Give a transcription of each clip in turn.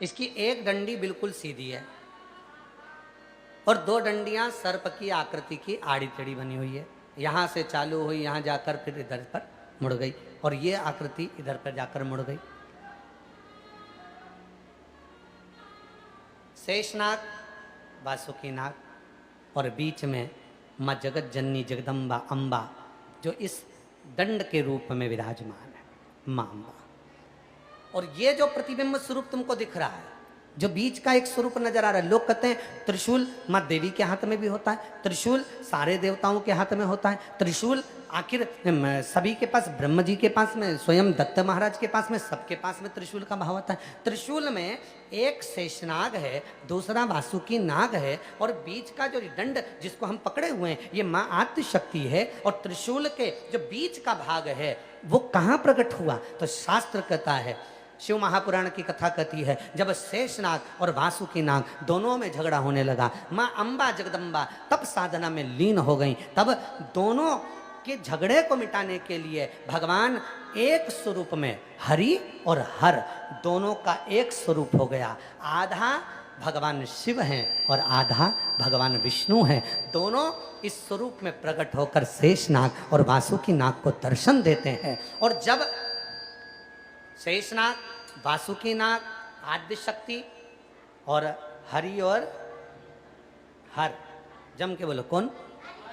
इसकी एक डंडी बिल्कुल सीधी है और दो डंडियां सर्प की आकृति की आड़ी टेढ़ी बनी हुई है। यहां से चालू हुई, यहां जाकर फिर इधर पर मुड़ गई और ये आकृति इधर पर जाकर मुड़ गई। शेषनाग, वासुकीनाग और बीच में माँ जगत जननी जगदम्बा अम्बा जो इस दंड के रूप में विराजमान है, माँ अम्बा। और ये जो प्रतिबिंब स्वरूप तुमको दिख रहा है, जो बीच का एक स्वरूप नजर आ रहा है, लोग कहते हैं त्रिशूल माँ देवी के हाथ में भी होता है, त्रिशूल सारे देवताओं के हाथ में होता है, त्रिशूल आखिर सभी के पास, ब्रह्म जी के पास में, स्वयं दत्त महाराज के पास में, सबके पास में त्रिशूल का भाव होता है। त्रिशूल में एक शेषनाग है, दूसरा वासुकी नाग है और बीच का जो दंड जिसको हम पकड़े हुए हैं ये माँ आद्य शक्ति है। और त्रिशूल के जो बीच का भाग है वो कहाँ प्रकट हुआ? तो शास्त्र कहता है, शिव महापुराण की कथा कहती है, जब शेषनाग और वासुकी नाग दोनों में झगड़ा होने लगा, माँ अम्बा जगदम्बा तब साधना में लीन हो गई। तब दोनों के झगड़े को मिटाने के लिए भगवान एक स्वरूप में, हरि और हर दोनों का एक स्वरूप हो गया। आधा भगवान शिव हैं और आधा भगवान विष्णु हैं। दोनों इस स्वरूप में प्रकट होकर शेषनाग और वासुकी नाग को दर्शन देते हैं। और जब शेषनाग, वासुकी नाग, आद्य शक्ति और हरि और हर, जम के बोलो कौन?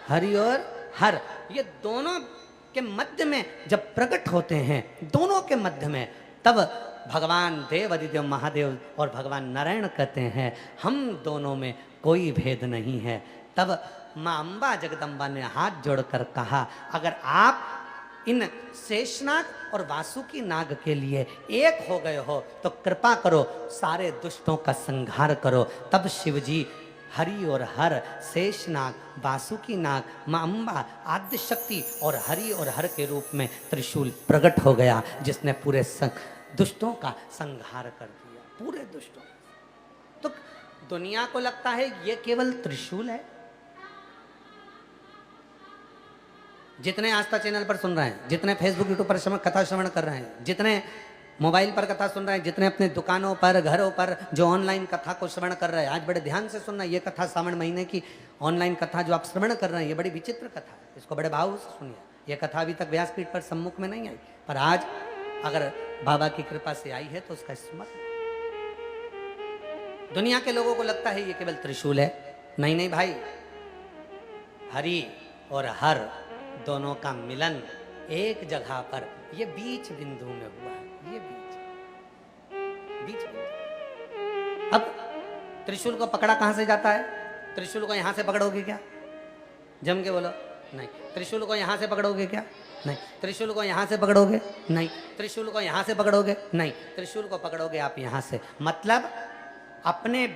हरि और हर, ये दोनों के मध्य में जब प्रकट होते हैं, दोनों के मध्य में, तब भगवान देव अधिदेव महादेव और भगवान नारायण कहते हैं हम दोनों में कोई भेद नहीं है। तब माँ अम्बा जगदम्बा ने हाथ जोड़कर कहा, अगर आप इन शेषनाग और वासुकी नाग के लिए एक हो गए हो तो कृपा करो सारे दुष्टों का संहार करो। तब शिवजी हरि और हर, शेषनाग, वासुकी नाग, माँ अम्बा, आद्य शक्ति और हरि और हर के रूप में त्रिशूल प्रकट हो गया, जिसने पूरे दुष्टों का संहार कर दिया, पूरे दुष्टों। तो दुनिया को लगता है ये केवल त्रिशूल है। जितने आस्था चैनल पर सुन रहे हैं, जितने फेसबुक यूट्यूब पर कथा श्रवण कर रहे हैं, जितने मोबाइल पर कथा सुन रहे हैं, जितने अपने दुकानों पर, घरों पर जो ऑनलाइन कथा को श्रवण कर रहे हैं, आज बड़े ध्यान से सुनना। ये कथा सावन महीने की ऑनलाइन कथा जो आप श्रवण कर रहे हैं, ये बड़ी विचित्र कथा है, इसको बड़े भाव से सुनिए। ये कथा अभी तक व्यासपीठ पर सम्मुख में नहीं आई, पर आज अगर बाबा की कृपा से आई है तो उसका स्मरण। दुनिया के लोगों को लगता है ये केवल त्रिशूल है। नहीं नहीं भाई, हरि और हर दोनों का मिलन एक जगह पर, ये बीच बिंदु में हुआ है, ये बीच बिंदु। अब त्रिशूल को पकड़ा कहां से जाता है? त्रिशूल को यहां से पकड़ोगे क्या? जम के बोलो नहीं। त्रिशूल को यहां से पकड़ोगे क्या? नहीं। त्रिशूल को यहां से पकड़ोगे? नहीं। त्रिशूल को यहां से पकड़ोगे? नहीं। त्रिशूल को पकड़ोगे आप यहां से। मतलब अपने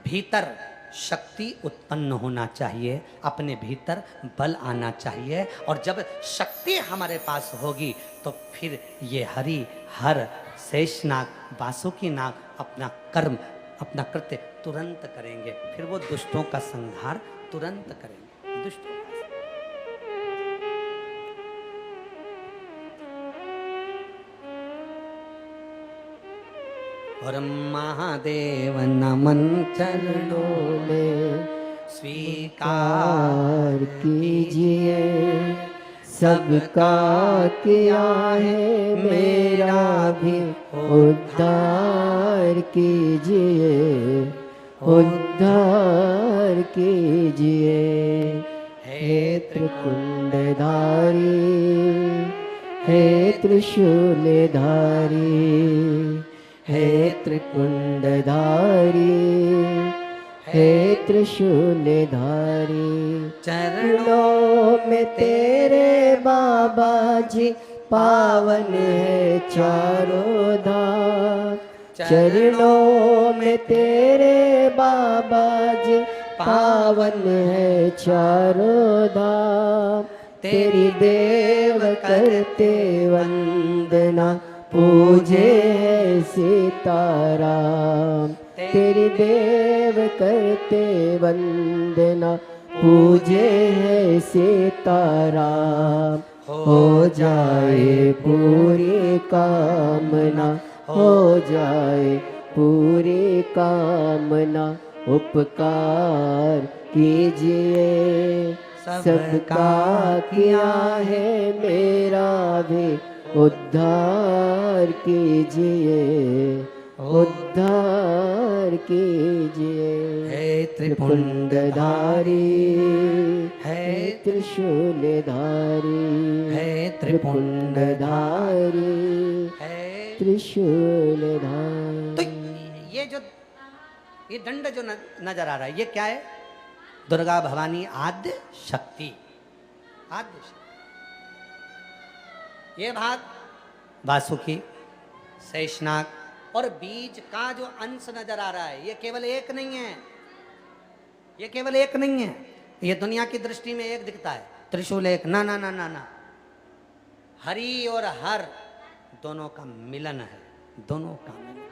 भीतर शक्ति उत्पन्न होना चाहिए, अपने भीतर बल आना चाहिए, और जब शक्ति हमारे पास होगी तो फिर ये हरि हर, शेषनाग, वासुकी नाग अपना कर्म, अपना कृत्य तुरंत करेंगे। फिर वो दुष्टों का संहार तुरंत करेंगे, दुष्टों का। और महादेव नमन चरणों में स्वीकार कीजिए, सबका किया है मेरा भी उद्धार कीजिए, उद्धार कीजिए। हे त्रिकुंडधारी, हे त्रिशूलधारी, हे त्रिकुंडधारी, हे त्रिशूलधारी। चरणों में तेरे बाबा जी पावन है चारों धाम। चरणों में तेरे बाबा जी पावन है चारों धाम। तेरी देव करते वंदना, पूजे है सीताराम। तेरी देव करते वंदना, पूजे है सीताराम। हो जाए पूरी कामना, हो जाए पूरी कामना उपकार कीजिए। सबका किया है मेरा भी उद्धार कीजिए, उद्धार कीजिए। हे त्रिपुंडधारी, है हे त्रिशूलधारी, है त्रिपुंडधारी, है। त्रिशूलधारी। तो ये दंड जो नजर आ रहा है, ये क्या है? दुर्गा भवानी आद्य शक्ति, आद्य शक्ति। ये भाग वासुकी, शेषनाग और बीज का जो अंश नजर आ रहा है, ये केवल एक नहीं है, ये केवल एक नहीं है। ये दुनिया की दृष्टि में एक दिखता है, त्रिशूल एक, ना ना ना ना ना। हरि और हर दोनों का मिलन है, दोनों का मिलन।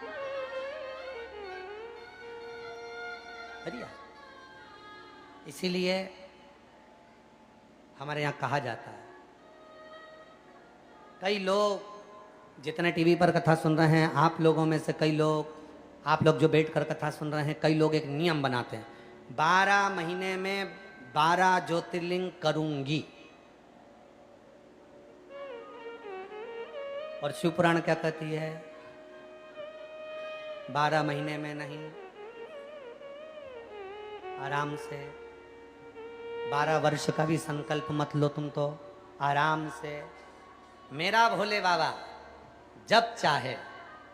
हरिया, इसीलिए हमारे यहाँ कहा जाता है, कई लोग जितने टीवी पर कथा सुन रहे हैं, आप लोगों में से कई लोग, आप लोग जो बैठकर कथा सुन रहे हैं, कई लोग एक नियम बनाते हैं, 12 महीने में 12 ज्योतिर्लिंग करूंगी। और शिव पुराण क्या कहती है? 12 महीने में नहीं, आराम से 12 वर्ष का भी संकल्प मत लो तुम, तो आराम से मेरा भोले बाबा जब चाहे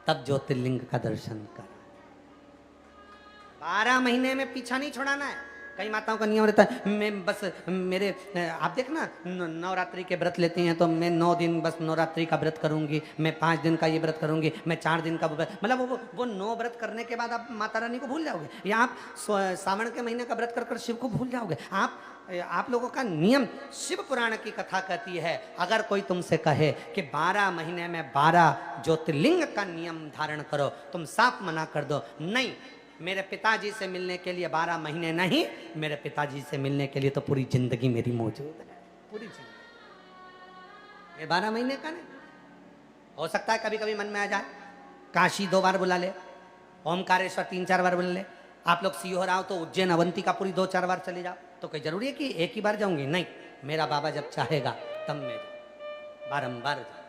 तब ज्योतिर्लिंग का दर्शन कर। 12 महीने में पीछा नहीं छुड़ाना है। कई माताओं का नियम रहता है, मैं बस मेरे, आप देखना नवरात्रि के व्रत लेती हैं, तो मैं 9 दिन बस नवरात्रि का व्रत करूंगी, मैं 5 दिन का ये व्रत करूंगी, मैं 4 दिन का व्रत, मतलब वो 9 व्रत करने के बाद आप माता रानी को भूल जाओगे, या आप सावन के महीने का व्रत कर कर शिव को भूल जाओगे। आप लोगों का नियम, शिव पुराण की कथा कहती है, अगर कोई तुमसे कहे कि 12 महीने में 12 ज्योतिर्लिंग का नियम धारण करो, तुम साफ मना कर दो, नहीं, मेरे पिताजी से मिलने के लिए 12 महीने नहीं, मेरे पिताजी से मिलने के लिए तो पूरी जिंदगी मेरी मौजूद है, पूरी जिंदगी। ये 12 महीने का नहीं। हो सकता है कभी कभी मन में आ जाए, काशी 2 बार बुला ले, ओमकारेश्वर 3-4 बार बुला ले, आप लोग सीहोर आओ तो उज्जैन अवंतिका पूरी 2-4 बार चले जाओ, तो कोई जरूरी है कि एक ही बार जाऊंगी? नहीं, मेरा बाबा जब चाहेगा तब मैं बारंबार जाऊँ।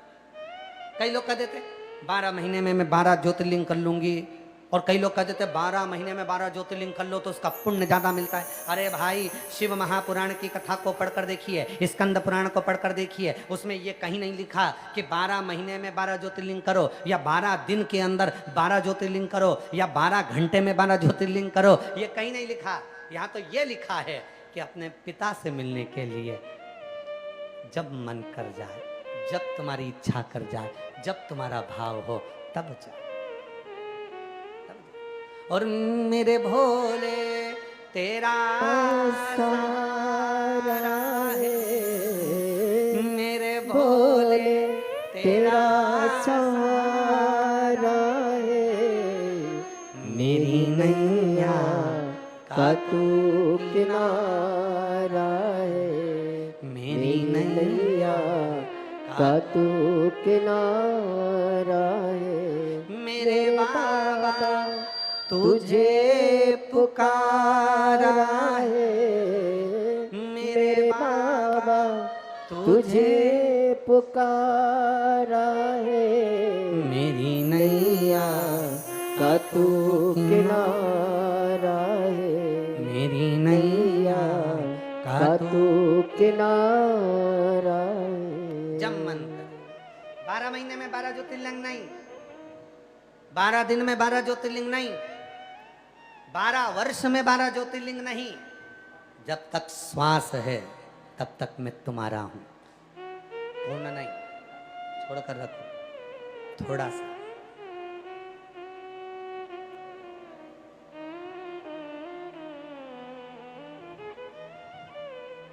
कई लोग कह देते 12 महीने में मैं 12 ज्योतिर्लिंग कर लूंगी, और कई लोग कह देते 12 महीने में 12 ज्योतिर्लिंग कर लो तो उसका पुण्य ज्यादा मिलता है। अरे भाई, शिव महापुराण की कथा को पढ़कर देखिए, स्कंद पुराण को पढ़कर देखिए, उसमें ये कहीं नहीं लिखा कि 12 महीने में 12 ज्योतिर्लिंग करो, या 12 दिन के अंदर 12 ज्योतिर्लिंग करो, या 12 घंटे में 12 ज्योतिर्लिंग करो, ये कहीं नहीं लिखा। यहाँ तो ये लिखा है कि अपने पिता से मिलने के लिए जब मन कर जाए, जब तुम्हारी इच्छा कर जाए, जब तुम्हारा भाव हो, तब जाओ। और मेरे भोले तेरा सहारा है, मेरे भोले तेरा सहारा है, मेरी नैया का तू किनारा है, मेरी नैया का तू किनारा है। मेरे बाबा तुझे पुकारा है, मेरे बाबा तुझे पुकारा है, मेरी नैया का तू किनारा है, मेरी नैया का तू किनारा है। जब मन करे। 12 महीने में 12 ज्योतिर्लिंग नहीं, 12 दिन में 12 ज्योतिर्लिंग नहीं, 12 वर्ष में 12 ज्योतिर्लिंग नहीं, जब तक श्वास है तब तक मैं तुम्हारा हूं। पूर्ण नहीं, छोड़कर रखो थोड़ा सा।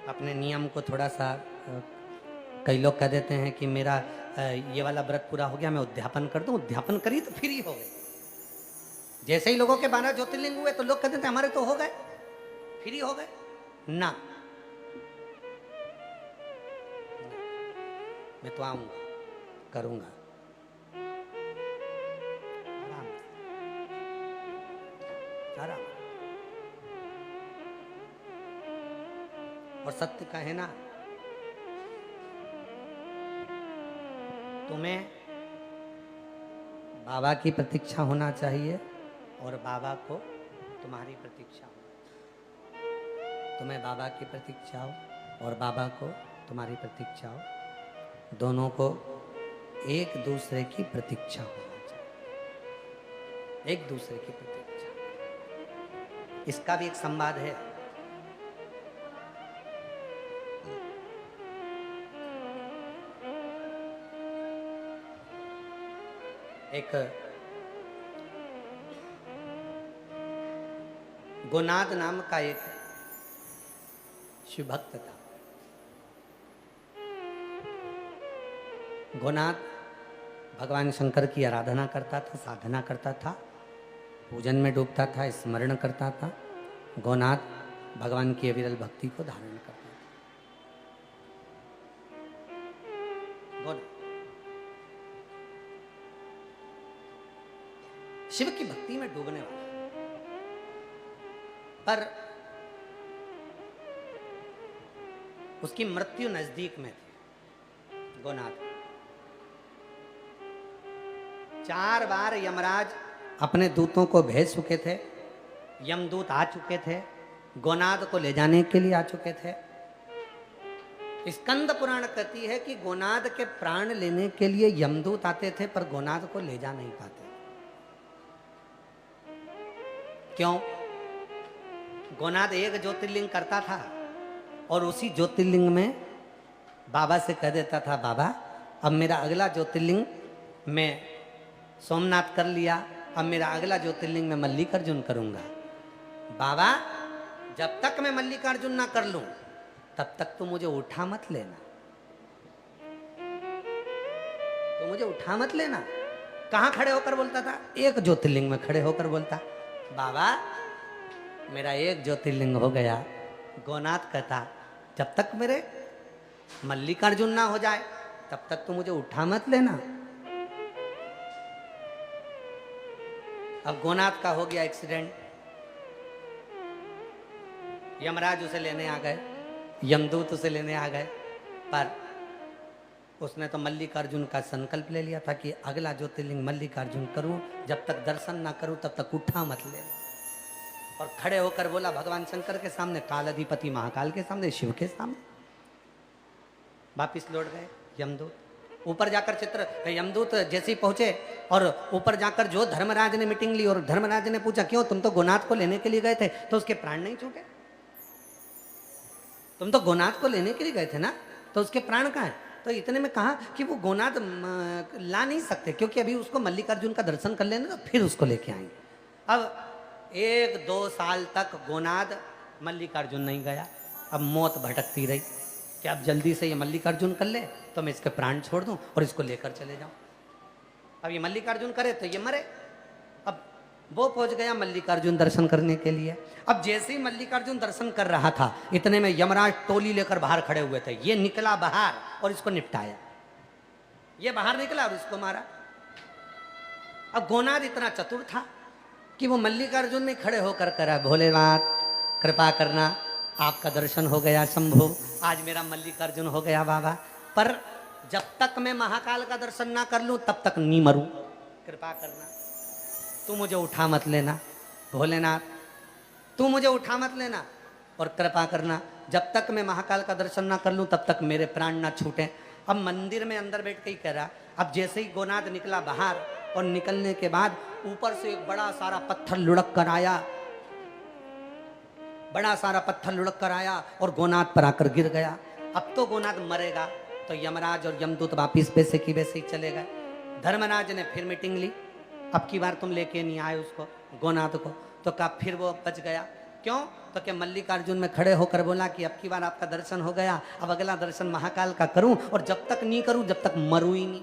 अपने नियम को थोड़ा सा, कई लोग कह देते हैं कि मेरा ये वाला व्रत पूरा हो गया, मैं उद्यापन कर दूं। उद्यापन करी तो फ्री हो गए। जैसे ही लोगों के 12 ज्योतिर्लिंग हुए तो लोग कहते थे हमारे तो हो गए, फ्री हो गए ना। मैं तो आऊंगा, करूंगा आराम से। सारा। और सत्य का है ना, तुम्हें बाबा की प्रतीक्षा होना चाहिए और बाबा को तुम्हारी प्रतीक्षा हो। तुम्हें बाबा की प्रतीक्षा हो और बाबा को तुम्हारी प्रतीक्षा हो, दोनों को एक दूसरे की प्रतीक्षा होना चाहिए, एक दूसरे की प्रतीक्षा। इसका भी एक संवाद है। एक गोनाद नाम का एक शिव भक्त था। गोनाद भगवान शंकर की आराधना करता था, साधना करता था, पूजन में डूबता था, स्मरण करता था। गोनाद भगवान की अविरल भक्ति को धारण करता था। गोनाद शिव की भक्ति में डूबने वाला, पर उसकी मृत्यु नजदीक में थी। गोनाद 4 बार यमराज अपने दूतों को भेज चुके थे, यमदूत आ चुके थे, गोनाद को ले जाने के लिए आ चुके थे। स्कंद पुराण कहती है कि गोनाद के प्राण लेने के लिए यमदूत आते थे, पर गोनाद को ले जा नहीं पाते। क्यों? गोनाद एक ज्योतिर्लिंग करता था और उसी ज्योतिर्लिंग में बाबा से कह देता था, बाबा अब मेरा अगला ज्योतिर्लिंग मैं सोमनाथ कर लिया, अब मेरा अगला ज्योतिर्लिंग मैं मल्लिकार्जुन करूंगा। बाबा जब तक मैं मल्लिकार्जुन ना कर लूं तब तक तो मुझे उठा मत लेना, तो मुझे उठा मत लेना। कहां खड़े होकर बोलता था? एक ज्योतिर्लिंग में खड़े होकर बोलता, बाबा मेरा एक ज्योतिर्लिंग हो गया। गोनाथ कहता, जब तक मेरे मल्लिकार्जुन ना हो जाए तब तक तो मुझे उठा मत लेना। अब गोनाथ का हो गया एक्सीडेंट, यमराज उसे लेने आ गए, यमदूत उसे लेने आ गए, पर उसने तो मल्लिकार्जुन का संकल्प ले लिया था कि अगला ज्योतिर्लिंग मल्लिकार्जुन करूं, जब तक दर्शन ना करूं तब तक उठा मत ले। और खड़े होकर बोला भगवान शंकर के सामने, काल अधिपति महाकाल के सामने, शिव के सामने। वापिस लौट गए यमदूत। ऊपर जाकर यमदूत जैसे ही पहुंचे और ऊपर जाकर जो धर्मराज ने मीटिंग ली और धर्मराज ने पूछा, क्यों तुम तो गोनाथ को लेने के लिए गए थे तो उसके प्राण नहीं छूटे? तुम तो गोनाथ को लेने के लिए गए थे ना, तो उसके प्राण कहाँ हैं? तो इतने में कहा कि वो गोनाथ ला नहीं सकते, क्योंकि अभी उसको मल्लिकार्जुन का दर्शन कर लेने तो फिर उसको लेके आएंगे। अब 1-2 साल तक गोनाद मल्लिकार्जुन नहीं गया। अब मौत भटकती रही कि अब जल्दी से ये मल्लिकार्जुन कर ले तो मैं इसके प्राण छोड़ दूं और इसको लेकर चले जाऊं। अब ये मल्लिकार्जुन करे तो ये मरे। अब वो पहुंच गया मल्लिकार्जुन दर्शन करने के लिए। अब जैसे ही मल्लिकार्जुन दर्शन कर रहा था, इतने में यमराज टोली लेकर बाहर खड़े हुए थे। ये निकला बाहर और इसको निपटाया। ये बाहर निकला और इसको मारा। अब गोनाद इतना चतुर था कि वो मल्लिकार्जुन ने खड़े होकर करा, भोलेनाथ कृपा करना, आपका दर्शन हो गया शंभु, आज मेरा मल्लिकार्जुन हो गया बाबा, पर जब तक मैं महाकाल का दर्शन ना कर लूं तब तक नहीं मरूं, कृपा करना, तू मुझे उठा मत लेना। भोलेनाथ तू मुझे उठा मत लेना और कृपा करना, जब तक मैं महाकाल का दर्शन ना कर लूं तब तक मेरे प्राण ना छूटे। अब मंदिर में अंदर बैठ के ही कह रहा। अब जैसे ही गोनाद निकला बाहर और निकलने के बाद ऊपर से एक बड़ा सारा पत्थर लुढ़क कर आया, बड़ा सारा पत्थर लुढ़क कर आया और गोनाद पर आकर गिर गया। अब तो गोनाद मरेगा, तो यमराज और यमदूत वापिस वैसे की वैसे ही चले गए। धर्मराज ने फिर मीटिंग ली, अब की बार तुम लेके नहीं आए उसको, गोनाद को, तो कहा फिर वो बच गया। क्यों? तो क्या मल्लिकार्जुन में खड़े होकर बोला कि अब की बार आपका दर्शन हो गया, अब अगला दर्शन महाकाल का करूं, और जब तक नहीं करूं जब तक मरूं ही नहीं।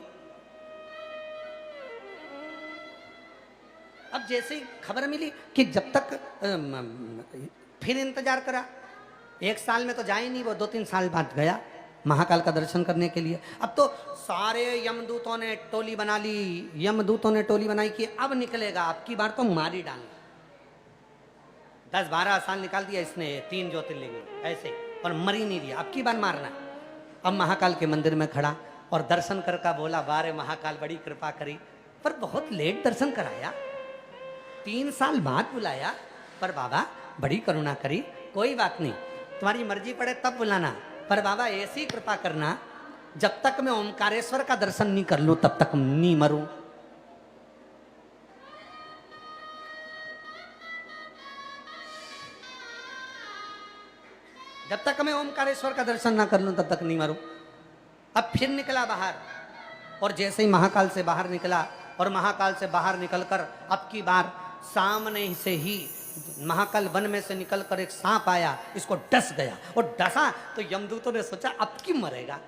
अब जैसे ही खबर मिली कि जब तक फिर इंतजार करा, 1 साल में तो जाए नहीं, वो 2-3 साल बाद गया महाकाल का दर्शन करने के लिए। अब तो सारे यमदूतों ने टोली बना ली, यमदूतों ने टोली बनाई कि अब निकलेगा, अब की बार तो मारी डालना। 10-12 साल निकाल दिया इसने 3 ज्योतिर्लिंग ऐसे, और मर ही नहीं दिया। अब की बार मारना। अब महाकाल के मंदिर में खड़ा और दर्शन कर का बोला, बारे महाकाल बड़ी कृपा करी, पर बहुत लेट दर्शन कराया, 3 साल बाद बुलाया, पर बाबा बड़ी करुणा करी। कोई बात नहीं, तुम्हारी मर्जी पड़े तब बुलाना, पर बाबा ऐसी कृपा करना जब तक मैं ओमकारेश्वर का दर्शन नहीं कर लूं तब तक नहीं मरूं। जब तक मैं ओमकारेश्वर का दर्शन ना कर लूं तब तक नहीं मरूं। अब फिर निकला बाहर, और जैसे ही महाकाल से बाहर निकला, और महाकाल से बाहर निकलकर अब की बार सामने से ही महाकाल वन में से निकलकर एक सांप आया, इसको डस गया, और डसा तो यमदूतों ने सोचा अब की मरेगा,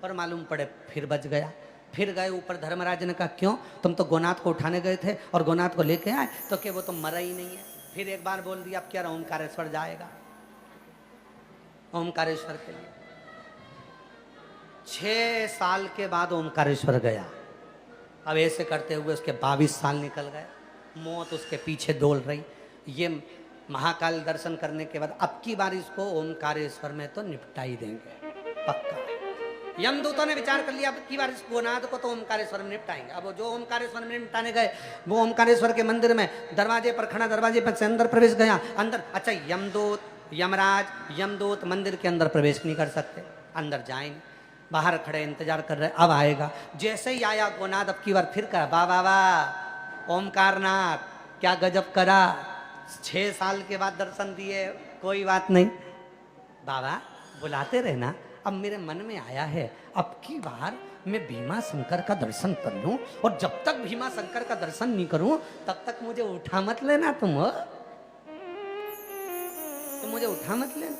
पर मालूम पड़े फिर बच गया। फिर गए ऊपर, धर्मराज ने कहा क्यों, तुम तो गोनाथ को उठाने गए थे और गोनाथ को लेके आए, तो क्या वो तो मरा ही नहीं है। फिर एक बार बोल दिया, अब क्या ओमकारेश्वर जाएगा, ओमकारेश्वर के लिए 6 साल के बाद ओमकारेश्वर गया। अब ऐसे करते हुए उसके 22 साल निकल गए, मौत उसके पीछे दौड़ रही। ये महाकाल दर्शन करने के बाद अब की बार इसको ओमकारेश्वर में तो निपटा ही देंगे, पक्का। यमदूतों ने विचार कर लिया, अब की बार इस गोनाथ को तो ओमकारेश्वर में निपटाएंगे। अब जो ओमकारेश्वर में निपटाने गए, वो ओमकारेश्वर के मंदिर में दरवाजे पर खड़ा, दरवाजे पर से अंदर प्रवेश गया, अंदर। अच्छा, यमदूत मंदिर के अंदर प्रवेश नहीं कर सकते, अंदर जाएंगे, बाहर खड़े इंतजार कर रहे, अब आएगा। जैसे ही आया गोनाथ अब की बार फिर कहा, वाह वाह वाह ओमकारनाथ, क्या गजब करा, 6 साल के बाद दर्शन दिए, कोई बात नहीं बाबा बुलाते रहना। अब मेरे मन में आया है, अब की बार मैं भीमा शंकर का दर्शन कर लूं, और जब तक भीमा शंकर का दर्शन नहीं करूं तब तक मुझे उठा मत लेना तुम मुझे उठा मत लेना।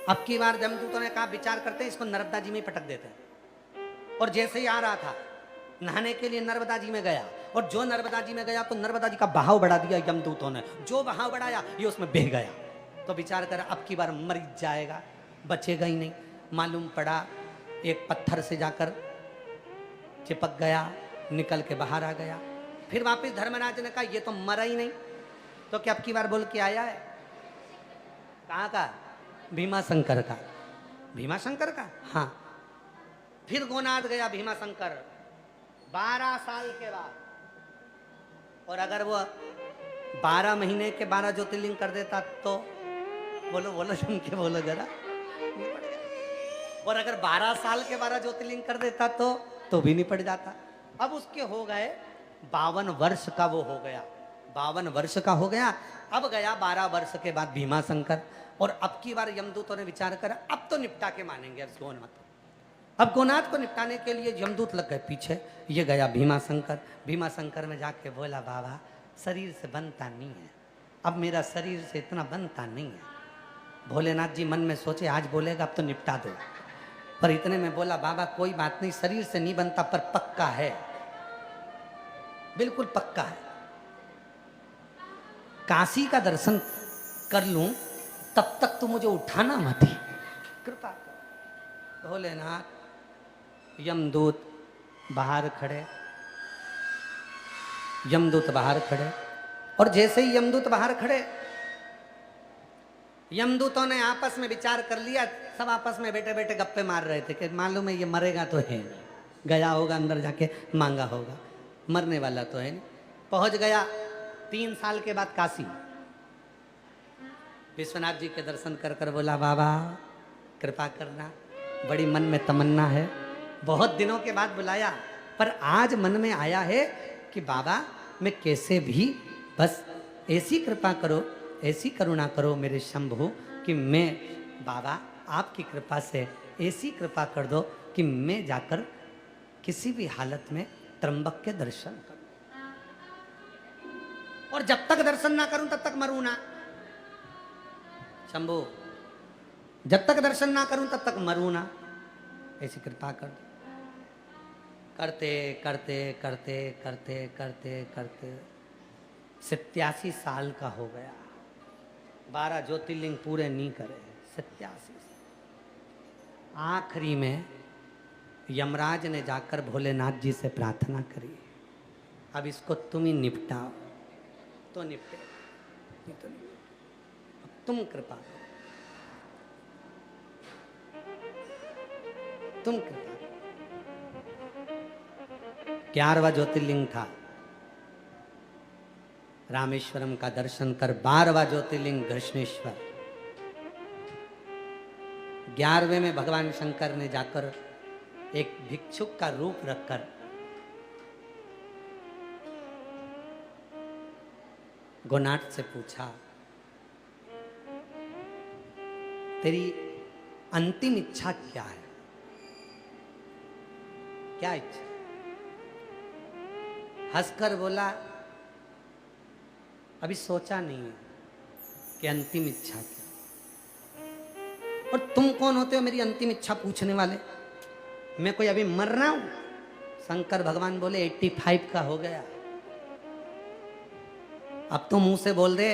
अब की बार यमदूतों ने कहा, विचार करते इसको नर्मदा जी में पटक देते हैं। और जैसे ही आ रहा था नहाने के लिए नर्मदा जी में गया, और जो नर्मदा जी में गया तो नर्मदा जी का बहाव बढ़ा दिया यमदूतों ने, जो बहाव बढ़ाया ये उसमें बह गया। तो विचार कर, अब की बार मर जाएगा, बचेगा ही नहीं। मालूम पड़ा एक पत्थर से जाकर चिपक गया, निकल के बाहर आ गया। फिर वापस धर्मराज ने कहा, ये तो मरा ही नहीं, तो क्या अब की बार बोल के आया है, कहाँ का, भीमा शंकर का, भीमा शंकर का, हाँ। फिर गोनाथ गया भीमा शंकर 12 साल के बाद, और अगर वो 12 महीने के 12 ज्योतिर्लिंग कर देता तो, बोलो बोलो सुन के बोलो जरा, और अगर 12 साल के 12 ज्योतिर्लिंग कर देता तो भी नहीं पड़ जाता। अब उसके हो गए 52 वर्ष का, वो हो गया 52 वर्ष का हो गया। अब गया 12 वर्ष के बाद भीमा शंकर, और अब की बार यमदूतों ने विचार करा, अब तो निपटा के मानेंगे अब गोनाथ। अब गोनाथ को निपटाने के लिए यमदूत लग गए पीछे, ये गया भीमा शंकर। भीमा शंकर में जाके बोला, बाबा शरीर से बनता नहीं है, अब मेरा शरीर से इतना बनता नहीं है। भोलेनाथ जी मन में सोचे, आज बोलेगा अब तो निपटा दो, पर इतने में बोला, बाबा कोई बात नहीं, शरीर से नहीं बनता पर पक्का है, बिल्कुल पक्का है, काशी का दर्शन कर लूं तब तक तो मुझे उठाना मत ही, कृपा कर। भोलेनाथ यमदूत बाहर खड़े, यमदूत बाहर खड़े, और जैसे ही यमदूत बाहर खड़े, यमदूतों ने आपस में विचार कर लिया, सब आपस में बैठे बैठे गप्पे मार रहे थे कि मालूम है ये मरेगा तो है नहीं, गया होगा अंदर जाके मांगा होगा, मरने वाला तो है नहीं। पहुंच गया 3 साल के बाद काशी, विश्वनाथ जी के दर्शन कर कर बोला, बाबा कृपा करना, बड़ी मन में तमन्ना है, बहुत दिनों के बाद बुलाया, पर आज मन में आया है कि बाबा मैं कैसे भी बस ऐसी कृपा करो, ऐसी करुणा करो मेरे शंभु, कि मैं बाबा आपकी कृपा से ऐसी कृपा कर दो कि मैं जाकर किसी भी हालत में त्र्यंबक के दर्शन करूं, और जब तक दर्शन ना करूं तब तक मरूं ना। शंभु जब तक दर्शन ना करूं तब तक मरूं ना, ऐसी कृपा कर दो। करते करते करते करते करते करते 87 साल का हो गया, 12 ज्योतिर्लिंग पूरे नहीं करे, 87। आखिरी में यमराज ने जाकर भोलेनाथ जी से प्रार्थना करी, अब इसको तुम ही निपटाओ, तो निपटे। इतनी तो नहीं, अब तुम कृपा करो, तुम कृपा करो। 11वां ज्योतिर्लिंग था, रामेश्वरम का दर्शन कर। 12वां ज्योतिर्लिंग घृष्णेश्वर। 11वें में भगवान शंकर ने जाकर एक भिक्षुक का रूप रखकर गोनाथ से पूछा, तेरी अंतिम इच्छा क्या है? क्या इच्छा? हंसकर बोला, अभी सोचा नहीं है कि अंतिम इच्छा क्या। और तुम कौन होते हो मेरी अंतिम इच्छा पूछने वाले? मैं कोई अभी मर रहा हूं? शंकर भगवान बोले 85 का हो गया, अब तो मुंह से बोल दे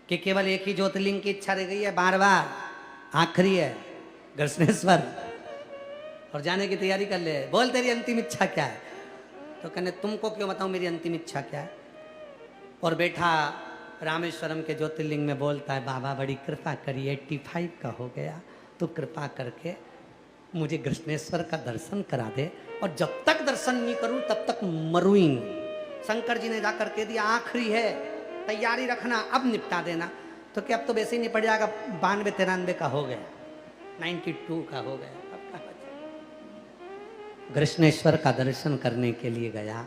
कि केवल एक ही ज्योतिर्लिंग की इच्छा रह गई है, 12वां आखिरी है घृष्णेश्वर, और जाने की तैयारी कर ले। बोल तेरी अंतिम इच्छा क्या है? तो कहने तुमको क्यों बताऊं मेरी अंतिम इच्छा क्या है? और बैठा रामेश्वरम के ज्योतिर्लिंग में बोलता है, बाबा बड़ी कृपा करी, 85 का हो गया, तो कृपा करके मुझे घृष्णेश्वर का दर्शन करा दे, और जब तक दर्शन नहीं करूं तब तक मरूं ही नहीं। शंकर जी ने जाकर कह दिया आखिरी है, तैयारी रखना, अब निपटा देना। तो क्या अब तो वैसे ही निपट जाएगा, 92-93 का हो गया, 92 का हो गया, अब क्या बचा। घृष्णेश्वर का दर्शन करने के लिए गया,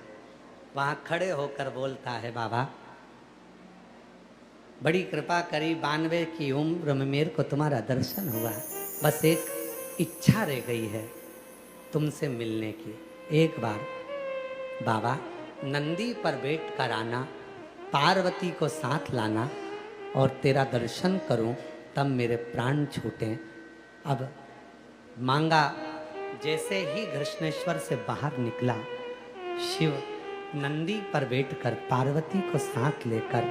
वहां खड़े होकर बोलता है, बाबा बड़ी कृपा करी, 92 की उम्र में मेरे को तुम्हारा दर्शन हुआ, बस एक इच्छा रह गई है तुमसे मिलने की। एक बार बाबा नंदी पर बैठ कर आना, पार्वती को साथ लाना और तेरा दर्शन करूं, तब मेरे प्राण छूटें। अब मांगा। जैसे ही घृष्णेश्वर से बाहर निकला, शिव नंदी पर बैठकर पार्वती को साथ लेकर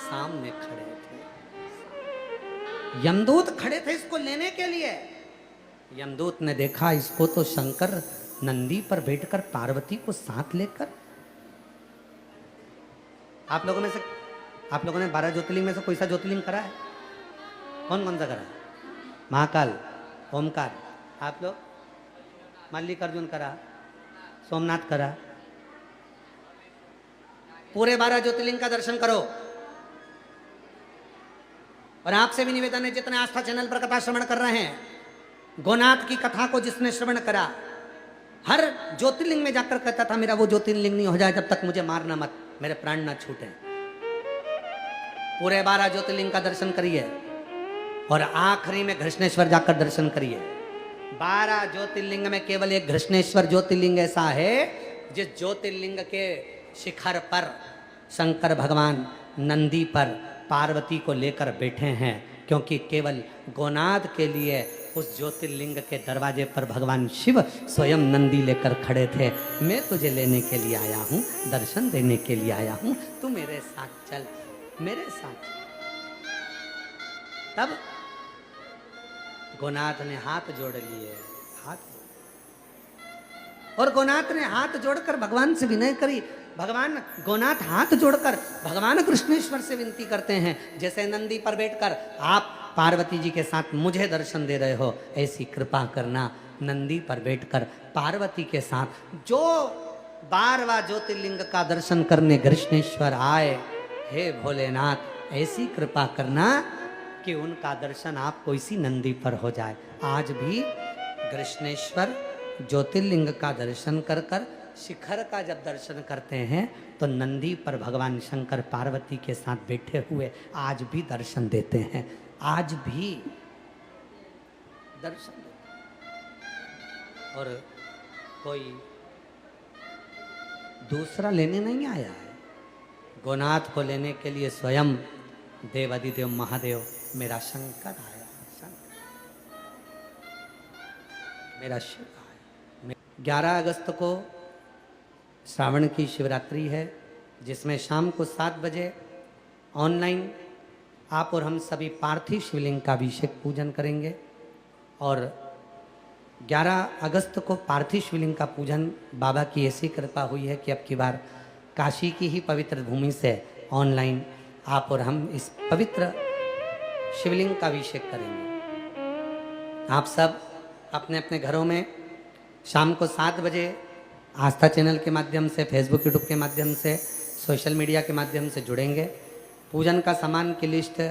सामने खड़े थे। यमदूत खड़े थे इसको लेने के लिए। यमदूत ने देखा इसको तो शंकर नंदी पर बैठकर पार्वती को साथ लेकर। आप लोगों ने 12 ज्योतिर्लिंग में से कोई सा ज्योतिर्लिंग करा है? कौन कौन सा करा? महाकाल, ओमकार, आप लोग? मल्लिकार्जुन करा, सोमनाथ करा। पूरे 12 ज्योतिर्लिंग का दर्शन करो। और आपसे भी निवेदन है, जितने आस्था चैनल पर कथा श्रवण कर रहे हैं, गोनाथ की कथा को जिसने श्रवण करा, हर ज्योतिर्लिंग में जाकर कहता था मेरा वो ज्योतिर्लिंग नहीं हो जाए जब तक मुझे मारना मत, मेरे प्राण ना छूटे। पूरे 12 ज्योतिर्लिंग का दर्शन करिए और आखिरी में घृष्णेश्वर जाकर दर्शन करिए। 12 ज्योतिर्लिंग में केवल एक घृष्णेश्वर ज्योतिर्लिंग ऐसा है जिस ज्योतिर्लिंग के शिखर पर शंकर भगवान नंदी पर पार्वती को लेकर बैठे हैं, क्योंकि केवल गोनाथ के लिए उस ज्योतिर्लिंग के दरवाजे पर भगवान शिव स्वयं नंदी लेकर खड़े थे। मैं तुझे लेने के लिए आया हूँ, दर्शन देने के लिए आया हूँ, तू मेरे साथ चल, मेरे साथ। तब गोनाथ ने हाथ जोड़ लिए, और गोनाथ ने हाथ जोड़कर भगवान से विनय करी। भगवान गोनाथ हाथ जोड़कर भगवान कृष्णेश्वर से विनती करते हैं, जैसे नंदी पर बैठकर आप पार्वती जी के साथ मुझे दर्शन दे रहे हो, ऐसी कृपा करना नंदी पर बैठकर पार्वती के साथ जो 12वां ज्योतिर्लिंग का दर्शन करने कृष्णेश्वर आए, हे भोलेनाथ ऐसी कृपा करना कि उनका दर्शन आपको इसी नंदी पर हो जाए। आज भी कृष्णेश्वर ज्योतिर्लिंग का दर्शन कर कर शिखर का जब दर्शन करते हैं तो नंदी पर भगवान शंकर पार्वती के साथ बैठे हुए आज भी दर्शन देते हैं, आज भी दर्शन देते हैं। और कोई दूसरा लेने नहीं आया है, गोनाथ को लेने के लिए स्वयं देवादिदेव महादेव मेरा शंकर आया, मेरा शिव आया। 11 अगस्त को श्रावण की शिवरात्रि है, जिसमें शाम को 7 बजे ऑनलाइन आप और हम सभी पार्थिव शिवलिंग का अभिषेक पूजन करेंगे। और 11 अगस्त को पार्थिव शिवलिंग का पूजन बाबा की ऐसी कृपा हुई है कि अब की बार काशी की ही पवित्र भूमि से ऑनलाइन आप और हम इस पवित्र शिवलिंग का अभिषेक करेंगे। आप सब अपने अपने घरों में शाम को 7 बजे आस्था चैनल के माध्यम से, फेसबुक यूट्यूब के माध्यम से, सोशल मीडिया के माध्यम से जुड़ेंगे। पूजन का सामान की लिस्ट,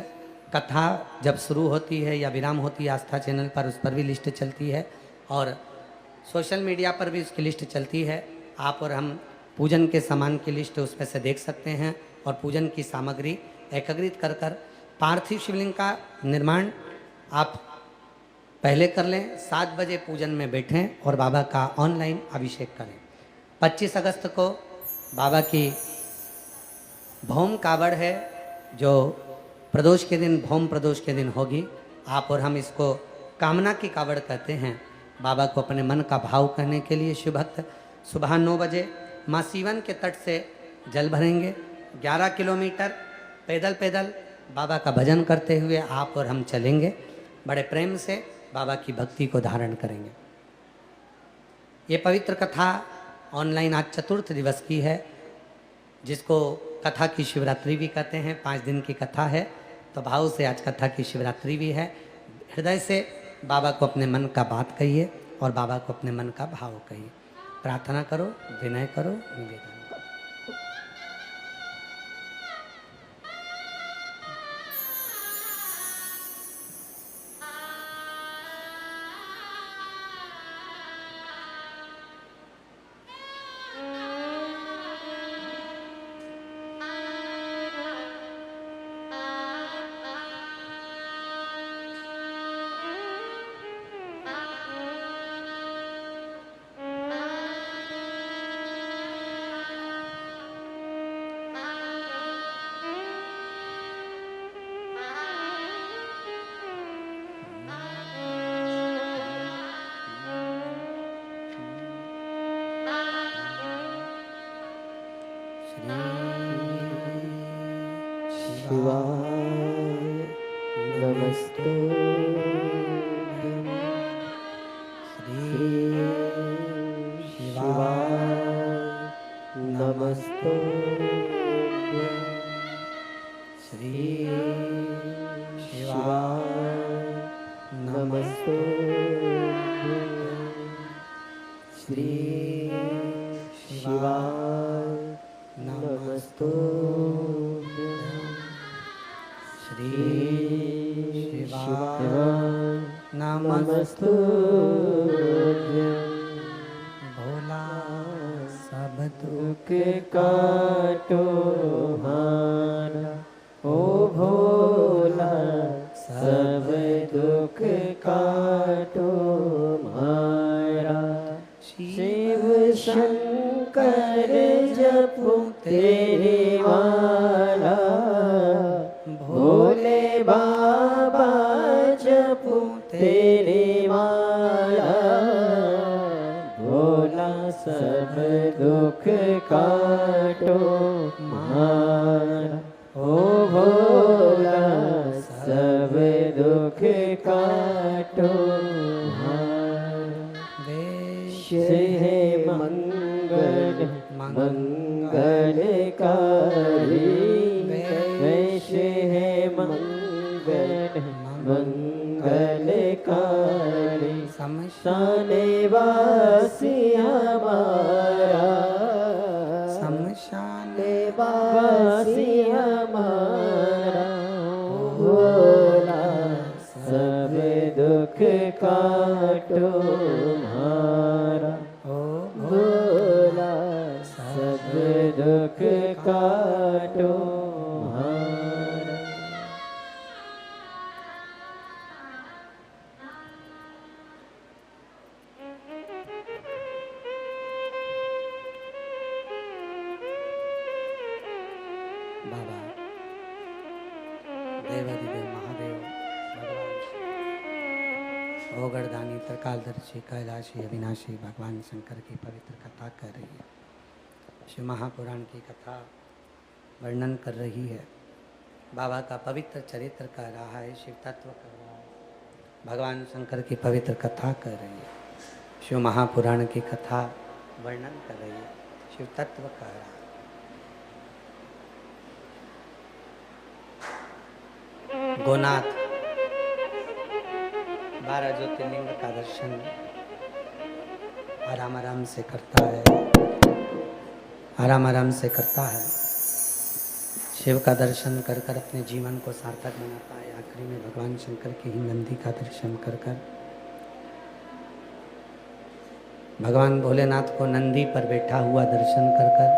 कथा जब शुरू होती है या विराम होती है आस्था चैनल पर, उस पर भी लिस्ट चलती है और सोशल मीडिया पर भी उसकी लिस्ट चलती है। आप और हम पूजन के सामान की लिस्ट उसमें से देख सकते हैं और पूजन की सामग्री एकत्रित कर कर पार्थिव शिवलिंग का निर्माण आप पहले कर लें। 7 बजे पूजन में बैठें और बाबा का ऑनलाइन अभिषेक करें। 25 अगस्त को बाबा की भौम कावड़ है, जो प्रदोष के दिन, भौम प्रदोष के दिन होगी। आप और हम इसको कामना की कावड़ कहते हैं। बाबा को अपने मन का भाव कहने के लिए शिव भक्त सुबह 9 बजे माँ सीवन के तट से जल भरेंगे। 11 किलोमीटर पैदल पैदल बाबा का भजन करते हुए आप और हम चलेंगे। बड़े प्रेम से बाबा की भक्ति को धारण करेंगे। ये पवित्र कथा ऑनलाइन आज चतुर्थ दिवस की है, जिसको कथा की शिवरात्रि भी कहते हैं। 5 दिन की कथा है, तो भाव से आज कथा की शिवरात्रि भी है। हृदय से बाबा को अपने मन का बात कहिए और बाबा को अपने मन का भाव कहिए। प्रार्थना करो, विनय करो, निवेदन करो। शिवाय नमस्ते श्री शिवाय नमस्ते श्री शिवाय नमस्ते श्री शिवाय नमस्ते श्री शिवाय नमस्तुभ्यं। भोला सब दुख काटो हमारा, ओ भोला सब दुख काटो हमारा। शिव शंकर जपो तेरे माला, भोले बाबा जपो तेरे माला। भोला सब दुख काटो हमारा, ओ भोला सब दुख काटो हमारा। वेश है मंगल मंगलकारी, वेश है मंगल मंगलकारी। शमशाने वासी हमारा, शमशाने वासी हमारा। भोला सब दुख काटो हमारा, ओ भोला सब दुख काटो हमारा। बाबा देवाधिदेव महादेव भगवान शिव, ओगरदानी त्रिकालदर्शी कैलाशी अविनाशी भगवान शंकर की पवित्र कथा कर रही है। शिव महापुराण की कथा वर्णन कर रही है। बाबा का पवित्र चरित्र कह रहा है, शिव तत्व कह रहा है, भगवान शंकर की पवित्र कथा कर रही है। शिव महापुराण की कथा वर्णन कर रही है, शिव तत्व कह रहा है। गोनाथ 12 ज्योतिर्लिंग का दर्शन आराम आराम से करता है, आराम आराम से करता है। शिव का दर्शन कर कर अपने जीवन को सार्थक बनाता है। आखिरी में भगवान शंकर के ही नंदी का दर्शन कर कर भगवान भोलेनाथ को नंदी पर बैठा हुआ दर्शन कर कर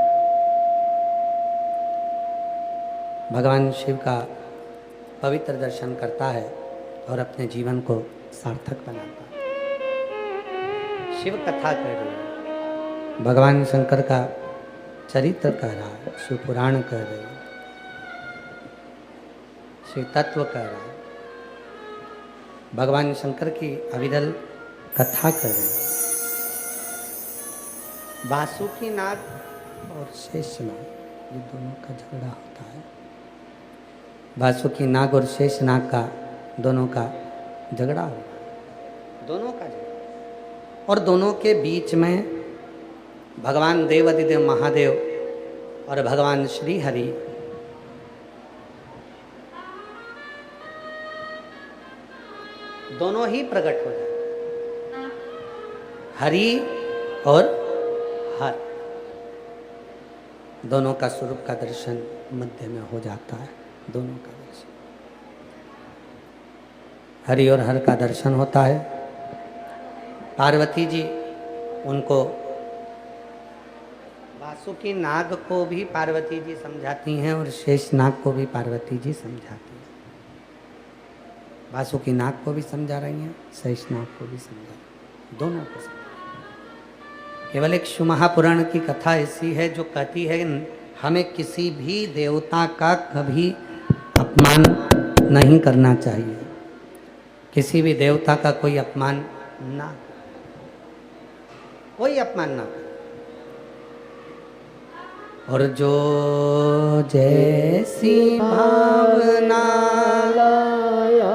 भगवान शिव का पवित्र दर्शन करता है और अपने जीवन को सार्थक बनाता है। शिव कथा कर रही है, भगवान शंकर का चरित्र कह रहा है, शिव पुराण कह रहे हैं, शिव तत्व कह रहा है, भगवान शंकर की अविरल कथा कर रहे हैं। बासुकी नाग और शेषनाग ये दोनों का झगड़ा होता है। बासुकी नाग और शेषनाग का दोनों का झगड़ा हो, दोनों का झगड़ा, और दोनों के बीच में भगवान देवाधिदेव महादेव और भगवान श्री हरि दोनों ही प्रकट हो जाते, हरि और हर दोनों का स्वरूप का दर्शन मध्य में हो जाता है। दोनों का दर्शन, हरि और हर का दर्शन होता है। पार्वती जी उनको वासुकी नाग को भी पार्वती जी समझाती हैं और शेष नाग को भी पार्वती जी समझाती हैं। वासुकी नाग को भी समझा रही हैं, शेष नाग को भी समझा रही हैं, दोनों को समझा। केवल एक शिव महापुराण की कथा ऐसी है जो कहती है हमें किसी भी देवता का कभी अपमान नहीं करना चाहिए, किसी भी देवता का कोई अपमान ना, कोई अपमान ना। और जो जैसी भावना लाया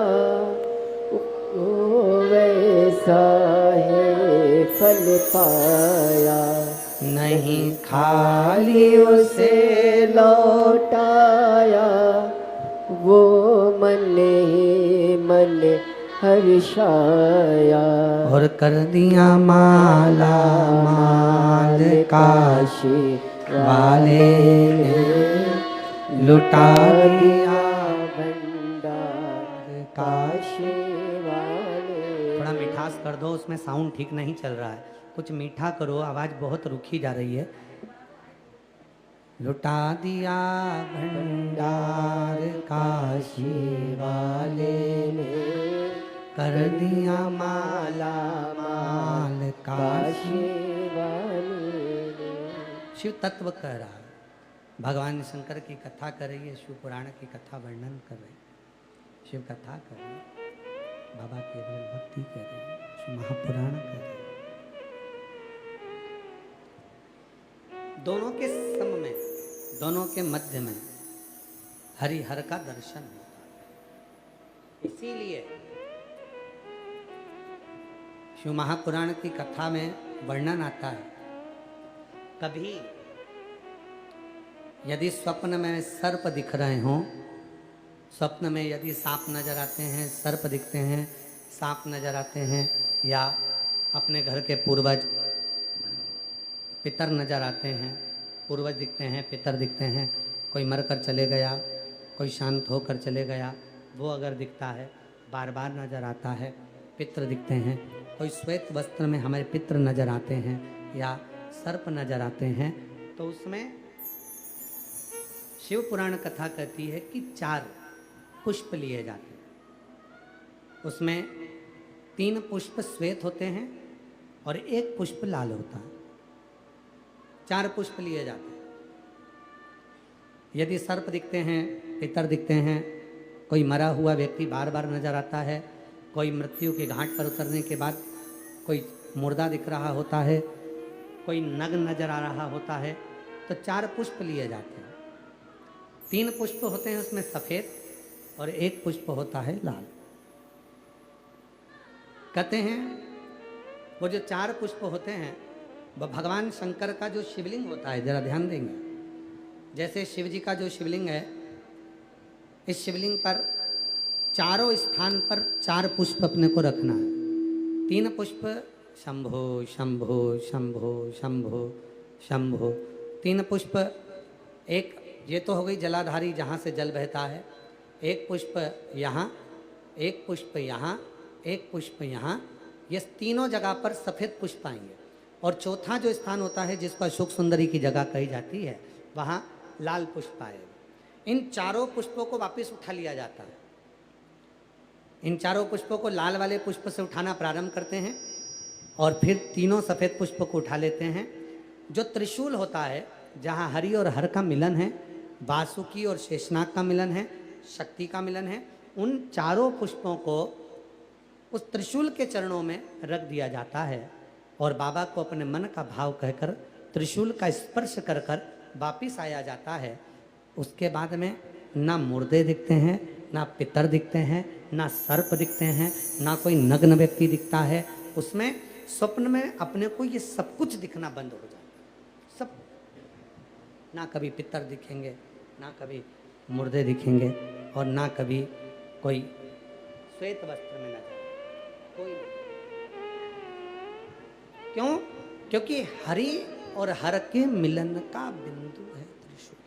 वैसा है फल पाया, नहीं खाली उसे लौटाया वो मन ही मन हर्षाया। और कर दिया माला माल काशी वाले ने, लुटा दिया भंडार काशी वाले। थोड़ा मिठास कर दो, उसमें साउंड ठीक नहीं चल रहा है, कुछ मीठा करो, आवाज बहुत रुखी जा रही है। लुटा दिया भंडार काशी वाले ने, कर दिया माला माल काशी वाले। शिव तत्व कह रहा है, भगवान शंकर की कथा कर रही है, शिव पुराण की कथा वर्णन कर रही है, शिव कथा कर रही है, बाबा की भक्ति कर रही है, शिव महापुराण कर रही है। दोनों के सम में, दोनों के मध्य में हरिहर का दर्शन होता है। इसीलिए शिव महापुराण की कथा में वर्णन आता है, कभी यदि स्वप्न में सर्प दिख रहे हों, स्वप्न में यदि सांप नजर आते हैं, सर्प दिखते हैं, सांप नजर आते हैं, या अपने घर के पूर्वज पितर नजर आते हैं, पूर्वज दिखते हैं, पितर दिखते हैं, कोई मरकर चले गया, कोई शांत होकर चले गया, वो अगर दिखता है, बार बार नजर आता है, पितर दिखते हैं, कोई श्वेत वस्त्र में हमारे पितर नजर आते हैं या सर्प नजर आते हैं, तो उसमें शिव पुराण कथा कहती है कि 4 पुष्प लिए जाते हैं। उसमें 3 पुष्प श्वेत होते हैं और 1 पुष्प लाल होता है। 4 पुष्प लिए जाते हैं। यदि सर्प दिखते हैं, पितर दिखते हैं, कोई मरा हुआ व्यक्ति बार बार नजर आता है, कोई मृत्यु के घाट पर उतरने के बाद कोई मुर्दा दिख रहा होता है, कोई नग नजर आ रहा होता है, तो 4 पुष्प लिए जाते हैं। 3 पुष्प होते हैं उसमें सफेद और 1 पुष्प होता है लाल। कहते हैं वो जो 4 पुष्प होते हैं वह भगवान शंकर का जो शिवलिंग होता है, जरा ध्यान देंगे, जैसे शिव जी का जो शिवलिंग है, इस शिवलिंग पर चारों स्थान पर 4 पुष्प अपने को रखना है। 3 पुष्प शंभो शंभो शंभो शंभो शंभो, 3 पुष्प। एक ये तो हो गई जलाधारी जहाँ से जल बहता है, 1 पुष्प यहाँ, 1 पुष्प यहाँ, 1 पुष्प यहाँ, ये तीनों जगह पर सफ़ेद पुष्प आएंगे। और चौथा जो स्थान होता है जिसको अशोक सुंदरी की जगह कही जाती है, वहाँ लाल पुष्प आएगा। इन चारों पुष्पों को वापस उठा लिया जाता है। इन चारों पुष्पों को लाल वाले पुष्प से उठाना प्रारंभ करते हैं और फिर तीनों सफ़ेद पुष्पों को उठा लेते हैं। जो त्रिशूल होता है, जहाँ हरि और हर का मिलन है, वासुकी और शेषनाग का मिलन है, शक्ति का मिलन है, उन चारों पुष्पों को उस त्रिशूल के चरणों में रख दिया जाता है और बाबा को अपने मन का भाव कहकर त्रिशूल का स्पर्श कर कर वापिस आया जाता है। उसके बाद में ना मुर्दे दिखते हैं, ना पितर दिखते हैं, ना सर्प दिखते हैं, ना कोई नग्न व्यक्ति दिखता है। उसमें स्वप्न में अपने को ये सब कुछ दिखना बंद हो जाता है। सब, ना कभी पितर दिखेंगे, ना कभी मुर्दे दिखेंगे और ना कभी कोई श्वेत वस्त्र में नजर, कोई नहीं। क्यों? क्योंकि हरि और हर के मिलन का बिंदु है त्रिशूल।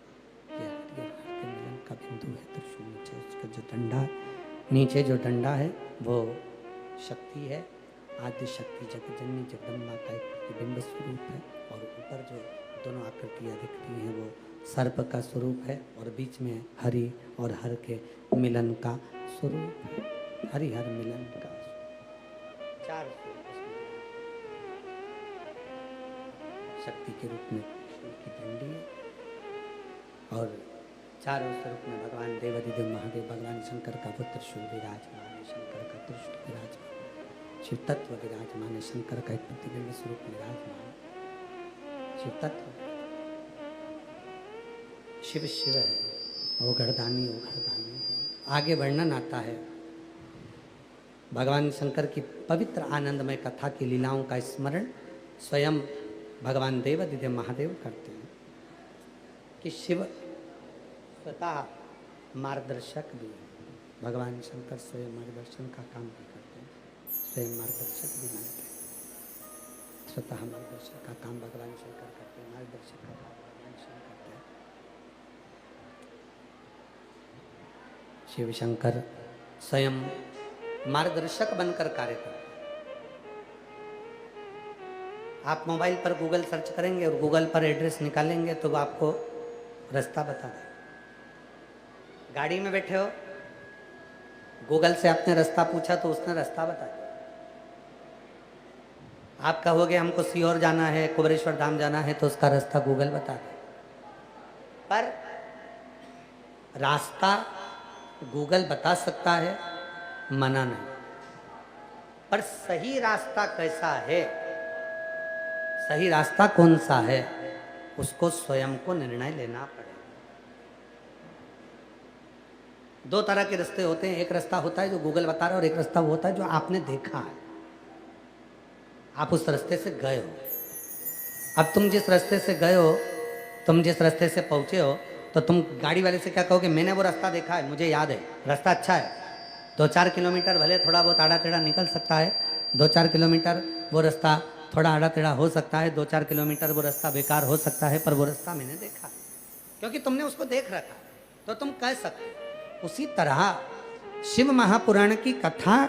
ये हरि और हर के मिलन का बिंदु है त्रिशूल। नीचे उसका जो डंडा, नीचे जो डंडा है वो शक्ति है, आदि शक्ति जगजननी जगदम्बा का एक प्रतिबिंब स्वरूप है। और ऊपर जो दोनों आकृतियाँ दिखती हैं वो सर्प का स्वरूप है और बीच में हरि और हर के मिलन का स्वरूप है। हरि हर मिलन का 4 स्वरूप उसमें। शक्ति के रूप में त्रिशूल की डंडी है और चारों स्वरूप में भगवान देवाधिदेव महादेव भगवान शंकर का वो त्रिशूल विराजमान है। शंकर का त्रिशूल विराजमान है। शिव तत्व विराजमान है। शंकर का एक प्रतिबिंब स्वरूप विराजमान है। शिव तत्व, शिव शिव है, वो घरदानी है। आगे वर्णन आता है भगवान शंकर की पवित्र आनंदमय कथा की लीलाओं का स्मरण स्वयं भगवान देवाधिदेव महादेव करते हैं कि शिव स्वतः मार्गदर्शक भी है। भगवान शंकर स्वयं मार्गदर्शन का काम भी करते हैं, स्वयं मार्गदर्शक भी मानते हैं। स्वतः मार्गदर्शक का काम भगवान शंकर करते हैं, मार्गदर्शक का काम भगवान शंकर करते हैं। शिव शंकर स्वयं मार्गदर्शक बनकर कार्य करते हैं। आप मोबाइल पर गूगल सर्च करेंगे और गूगल पर एड्रेस निकालेंगे तो वो आपको रास्ता बता देगा। गाड़ी में बैठे हो, गूगल से आपने रास्ता पूछा तो उसने रास्ता बता दिया। आप कहोगे हमको सीहोर जाना है, कुबरेश्वर धाम जाना है, तो उसका रास्ता गूगल बता दे। पर रास्ता गूगल बता सकता है, मना नहीं। पर सही रास्ता कैसा है, सही रास्ता कौन सा है, उसको स्वयं को निर्णय लेना पड़ेगा। 2 तरह के रास्ते होते हैं। एक रास्ता होता है जो गूगल बता रहा है और एक रास्ता वो होता है जो आपने देखा है, आप उस रास्ते से गए हो। अब तुम जिस रास्ते से गए हो, तुम जिस रास्ते से पहुंचे हो, तो तुम गाड़ी वाले से क्या कहोगे? मैंने वो रास्ता देखा है, मुझे याद है, रास्ता अच्छा है। 2-4 किलोमीटर भले थोड़ा बहुत आड़ा टेढ़ा निकल सकता है, 2-4 किलोमीटर वो रास्ता थोड़ा आड़ा टेढ़ा हो सकता है, 2-4 किलोमीटर वो रास्ता बेकार हो सकता है, पर वो रास्ता मैंने देखा है, क्योंकि तुमने उसको देख रखा, तो तुम कह सकते। उसी तरह शिव महापुराण की कथा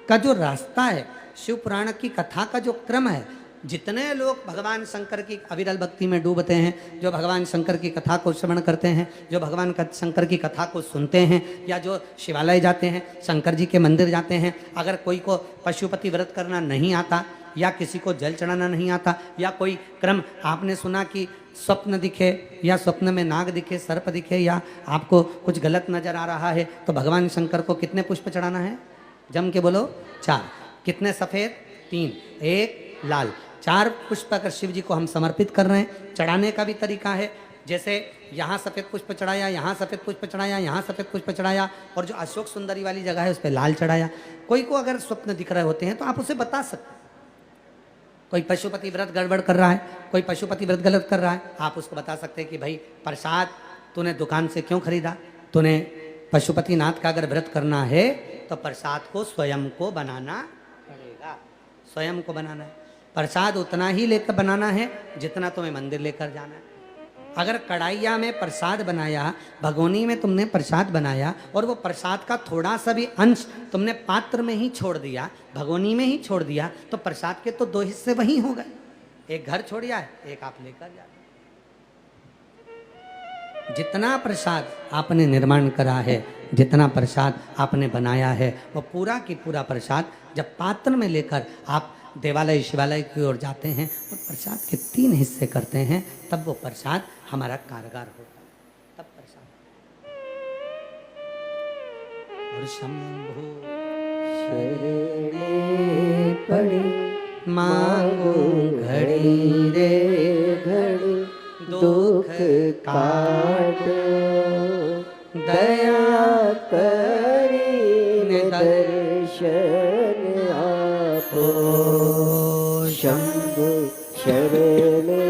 का जो रास्ता है, शिव पुराण की कथा का जो क्रम है, जितने लोग भगवान शंकर की अविरल भक्ति में डूबते हैं, जो भगवान शंकर की कथा को श्रवण करते हैं, जो भगवान शंकर की कथा को सुनते हैं, या जो शिवालय जाते हैं, शंकर जी के मंदिर जाते हैं, अगर कोई को पशुपति व्रत करना नहीं आता, या किसी को जल चढ़ाना नहीं आता, या कोई क्रम आपने सुना कि स्वप्न दिखे, या स्वप्न में नाग दिखे, सर्प दिखे, या आपको कुछ गलत नजर आ रहा है, तो भगवान शंकर को कितने पुष्प चढ़ाना है? जम के बोलो 4। कितने सफ़ेद? 3। 1 लाल। 4 पुष्प अगर शिव जी को हम समर्पित कर रहे हैं, चढ़ाने का भी तरीका है। जैसे यहाँ सफ़ेद पुष्प चढ़ाया, यहाँ सफ़ेद पुष्प चढ़ाया, यहाँ सफ़ेद पुष्प चढ़ाया, और जो अशोक सुंदरी वाली जगह है उस पर लाल चढ़ाया। कोई को अगर स्वप्न दिख रहे होते हैं तो आप उसे बता सकते हैं। कोई पशुपति व्रत गड़बड़ कर रहा है, कोई पशुपति व्रत गलत कर रहा है, आप उसको बता सकते हैं कि भाई प्रसाद तूने दुकान से क्यों खरीदा? तूने पशुपति नाथ का अगर व्रत करना है तो प्रसाद को स्वयं को बनाना पड़ेगा, स्वयं को बनाना है। प्रसाद उतना ही लेकर बनाना है जितना तुम्हें मंदिर लेकर जाना है। अगर कढ़ाइया में प्रसाद बनाया, भगोनी में तुमने प्रसाद बनाया और वो प्रसाद का थोड़ा सा भी अंश तुमने पात्र में ही छोड़ दिया, भगोनी में ही छोड़ दिया, तो प्रसाद के तो 2 हिस्से वही हो गए। एक घर छोड़िया है, एक आप लेकर जाते। जितना प्रसाद आपने निर्माण करा है, जितना प्रसाद आपने बनाया है, वो पूरा की पूरा प्रसाद जब पात्र में लेकर आप देवालय शिवालय की ओर जाते हैं और प्रसाद के 3 हिस्से करते हैं, तब वो प्रसाद हमारा कारगर होता है, तब प्रसाद। और शंभु शरणे पड़ी मांगो घड़ी रे घड़ी दुख काटो, दया करीने दर्शन आपो। शंभु शरणे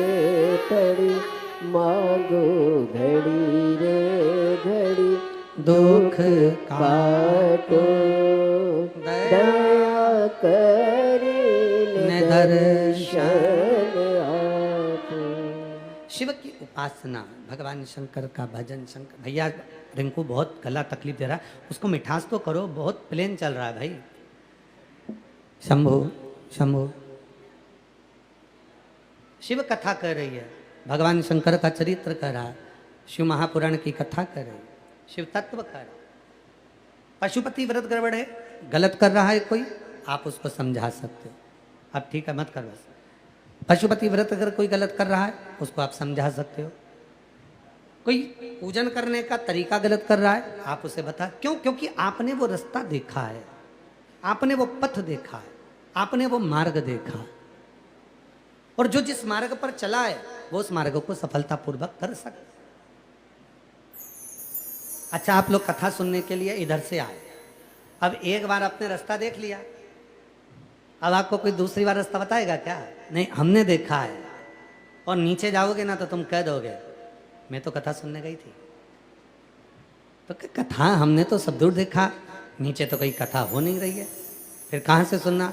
पड़ी मांगो घड़ी रे घड़ी दुख काटो, दया करीने दर्शन आपो। शिव की उपासना, भगवान शंकर का भजन। शंकर भैया रिंकू बहुत गला तकलीफ दे रहा है, उसको मिठास तो करो, बहुत प्लेन चल रहा है भाई। शंभु शंभु शिव कथा कर रही है, भगवान शंकर का चरित्र कर रहा है, शिव महापुराण की कथा कर रही है, शिव तत्व कर रहा है। पशुपति व्रत गड़बड़ है, गलत कर रहा है कोई, आप उसको समझा सकते हो, अब ठीक है मत कर। बस पशुपति व्रत अगर कोई गलत कर रहा है उसको आप समझा सकते हो। कोई पूजन करने का तरीका गलत कर रहा है, आप उसे बता। क्यों? क्योंकि आपने वो रास्ता देखा है, आपने वो पथ देखा है, आपने वो मार्ग देखा, और जो जिस मार्ग पर चला है वो उस मार्ग को सफलतापूर्वक कर सकता। अच्छा, आप लोग कथा सुनने के लिए इधर से आए, अब एक बार आपने रास्ता देख लिया, अब आपको कोई दूसरी बार रास्ता बताएगा क्या? नहीं, हमने देखा है। और नीचे जाओगे ना तो तुम कह दोगे मैं तो कथा सुनने गई थी। तो कथा हमने तो सब दूर देखा, नीचे तो कोई कथा हो नहीं रही है, फिर कहाँ से सुनना?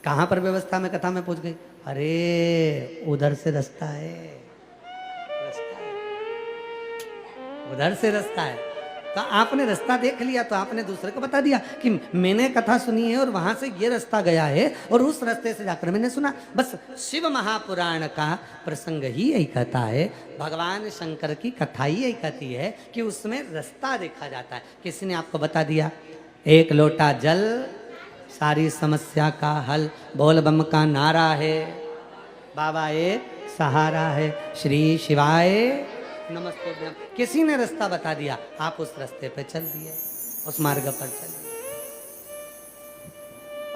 कहाँ पर व्यवस्था में कथा में पूछ गई? अरे उधर से रास्ता है, उधर से रास्ता है। तो आपने रास्ता देख लिया तो आपने दूसरे को बता दिया कि मैंने कथा सुनी है और वहां से ये रास्ता गया है और उस रास्ते से जाकर मैंने सुना। बस शिव महापुराण का प्रसंग ही यही कहता है, भगवान शंकर की कथा ही यही कहती है कि उसमें रास्ता देखा जाता है। किसी ने आपको बता दिया एक लोटा जल सारी समस्या का हल, बोल बम का नारा है, बाबा एक सहारा है, श्री शिवाय नमस्ते। किसी ने रास्ता बता दिया, आप उस रास्ते पे चल दिए, उस मार्ग पर चले,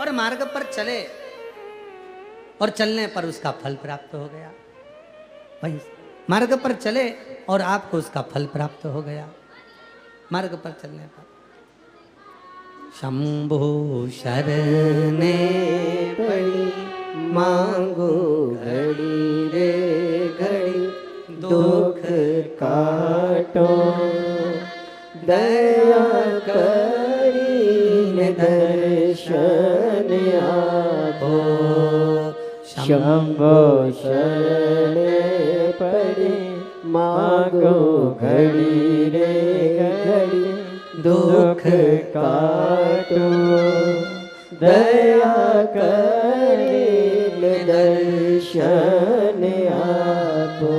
और मार्ग पर चले और चलने पर उसका फल प्राप्त हो गया। वही मार्ग पर चले और आपको उसका फल प्राप्त हो गया मार्ग पर चलने पर। शंभु शरणे पड़ी मांगो घड़ी रे घड़ी दुख काटो, दया करीने दर्शन आपो। शंभो शरणे पड़ी मांगो घड़ी रे घड़ी दुख काटो, दया करीने दर्शन आपो।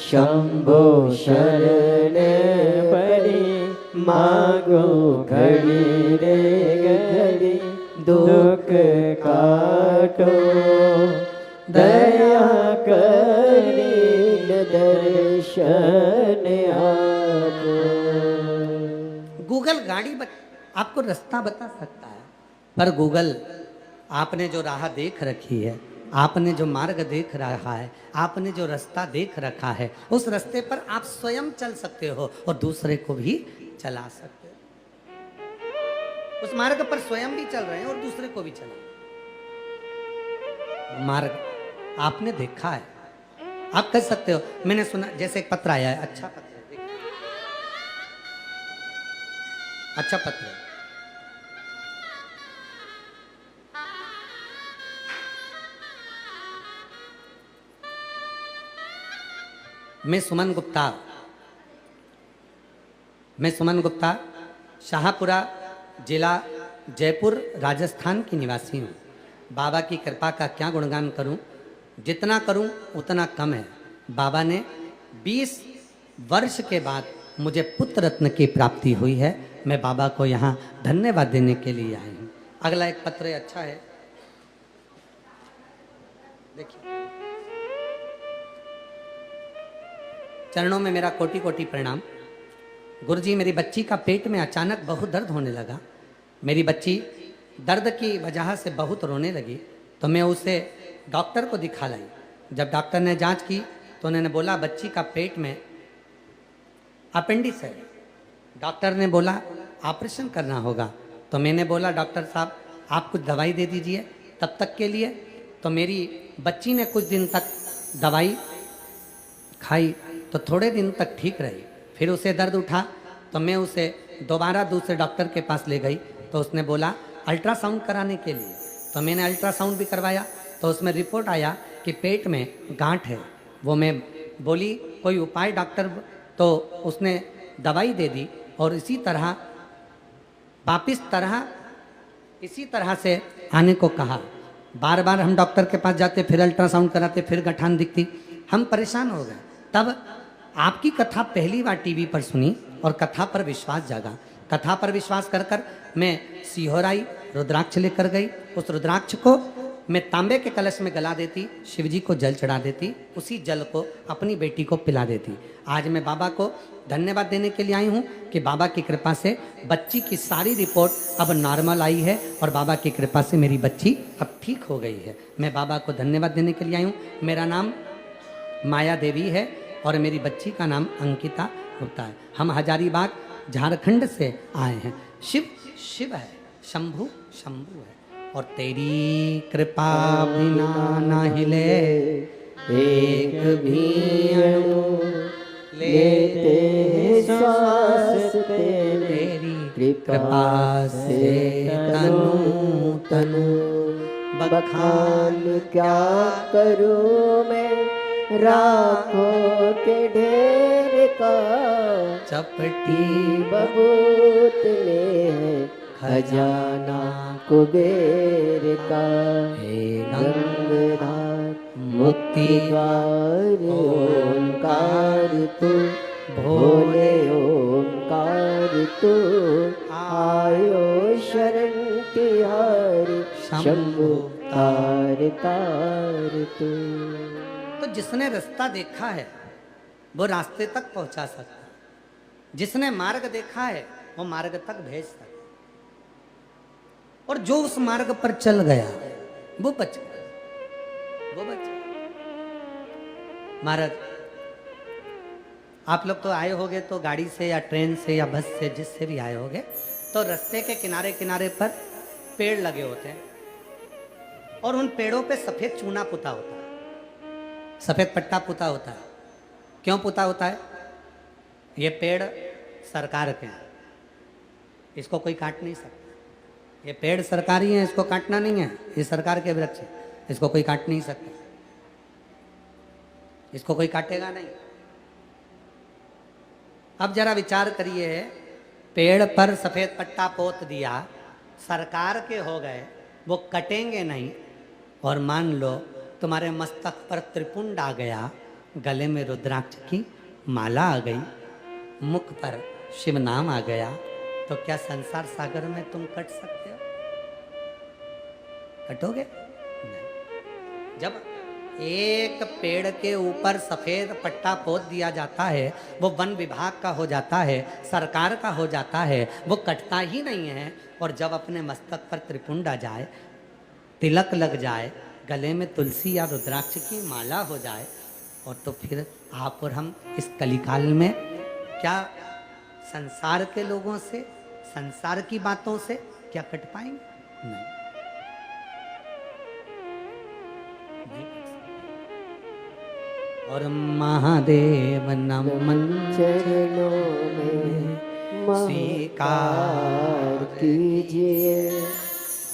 शंभो शरणे पड़ी मांगो घड़ी रे घड़ी दुख काटो, दया करीने दर्शन आपो। गूगल गाड़ी आपको रास्ता बता सकता है, पर गूगल आपने जो राह देख रखी है, आपने जो मार्ग देख रहा है, आपने जो रास्ता देख रखा है, उस रास्ते पर आप स्वयं चल सकते हो और दूसरे को भी चला सकते हो। उस मार्ग पर स्वयं भी चल रहे हैं और दूसरे को भी चला। मार्ग आपने देखा है, आप कह सकते हो मैंने सुना, जैसे एक पत्र आया है, अच्छा पत्र है, अच्छा पत्र है, मैं सुमन गुप्ता शाहपुरा जिला जयपुर राजस्थान की निवासी हूँ। बाबा की कृपा का क्या गुणगान करूँ, जितना करूँ उतना कम है। बाबा ने 20 वर्ष के बाद मुझे पुत्र रत्न की प्राप्ति हुई है। मैं बाबा को यहाँ धन्यवाद देने के लिए आई हूँ। अगला एक पत्र अच्छा है, देखिए। चरणों में मेरा कोटि कोटि प्रणाम। गुरुजी, मेरी बच्ची का पेट में अचानक बहुत दर्द होने लगा। मेरी बच्ची दर्द की वजह से बहुत रोने लगी, तो मैं उसे डॉक्टर को दिखा लाई। जब डॉक्टर ने जांच की तो उन्होंने बोला बच्ची का पेट में अपेंडिक्स है। डॉक्टर ने बोला ऑपरेशन करना होगा। तो मैंने बोला डॉक्टर साहब आप कुछ दवाई दे दीजिए तब तक के लिए। तो मेरी बच्ची ने कुछ दिन तक दवाई खाई तो थोड़े दिन तक ठीक रही। फिर उसे दर्द उठा तो मैं उसे दोबारा दूसरे डॉक्टर के पास ले गई, तो उसने बोला अल्ट्रासाउंड कराने के लिए। तो मैंने अल्ट्रासाउंड भी करवाया तो उसमें रिपोर्ट आया कि पेट में गांठ है। वो मैं बोली कोई उपाय डॉक्टर, तो उसने दवाई दे दी और इसी तरह से आने को कहा। बार बार हम डॉक्टर के पास जाते, फिर अल्ट्रासाउंड कराते, फिर गठान दिखती। हम परेशान हो गए। तब आपकी कथा पहली बार टीवी पर सुनी और कथा पर विश्वास जागा। कथा पर विश्वास कर कर मैं सीहोर आई, रुद्राक्ष लेकर गई। उस रुद्राक्ष को मैं तांबे के कलश में गला देती, शिवजी को जल चढ़ा देती, उसी जल को अपनी बेटी को पिला देती। आज मैं बाबा को धन्यवाद देने के लिए आई हूँ कि बाबा की कृपा से बच्ची की सारी रिपोर्ट अब नॉर्मल आई है और बाबा की कृपा से मेरी बच्ची अब ठीक हो गई है। मैं बाबा को धन्यवाद देने के लिए आई हूँ। मेरा नाम माया देवी है और मेरी बच्ची का नाम अंकिता गुप्ता है। हम हजारीबाग झारखंड से आए हैं। शिव शिव है, शंभु शंभु है। और तेरी कृपा बिना ना हिले एक भी अणु लेते हैं श्वास तेरी कृपा से तनु तनु बखान क्या करूं मैं राखों के ढेर का, चपटी बबूत में खजाना कुबेर का। हे गंगधार मुक्ति द्वार ओंकार तू, भोले ओंकार तू, आयो शरण तिहारी शंभु तार तार तू। तो जिसने रास्ता देखा है वो रास्ते तक पहुंचा सकता है, जिसने मार्ग देखा है वो मार्ग तक भेज सकता है, और जो उस मार्ग पर चल गया वो बच गया, वो बच गया। महाराज आप लोग तो आए होगे तो गाड़ी से या ट्रेन से या बस से, जिससे भी आए होगे, तो रास्ते के किनारे किनारे पर पेड़ लगे होते हैं और उन पेड़ों पे सफेद चूना पुता होता है, सफेद पट्टा पुता होता है। क्यों पुता होता है? ये पेड़ सरकार के हैं, इसको कोई काट नहीं सकता। ये पेड़ सरकारी है, इसको काटना नहीं है। ये सरकार के वृक्ष है, इसको कोई काट नहीं सकता, इसको कोई काटेगा नहीं। अब जरा विचार करिए, पेड़ पर सफेद पट्टा पोत दिया, सरकार के हो गए, वो कटेंगे नहीं। और मान लो तुम्हारे मस्तक पर त्रिपुंड आ गया, गले में रुद्राक्ष की माला आ गई, मुख पर शिव नाम आ गया, तो क्या संसार सागर में तुम कट सकते हो? कटोगे नहीं। जब एक पेड़ के ऊपर सफेद पट्टा पोत दिया जाता है, वो वन विभाग का हो जाता है, सरकार का हो जाता है, वो कटता ही नहीं है। और जब अपने मस्तक पर त्रिपुंड आ जाए, तिलक लग जाए, गले में तुलसी या रुद्राक्ष की माला हो जाए, और तो फिर आप और हम इस कलिकाल में क्या संसार के लोगों से, संसार की बातों से क्या कट पाएंगे? नहीं, नहीं कर सकते। और महादेव नमन चरणों में स्वीकार कीजिए,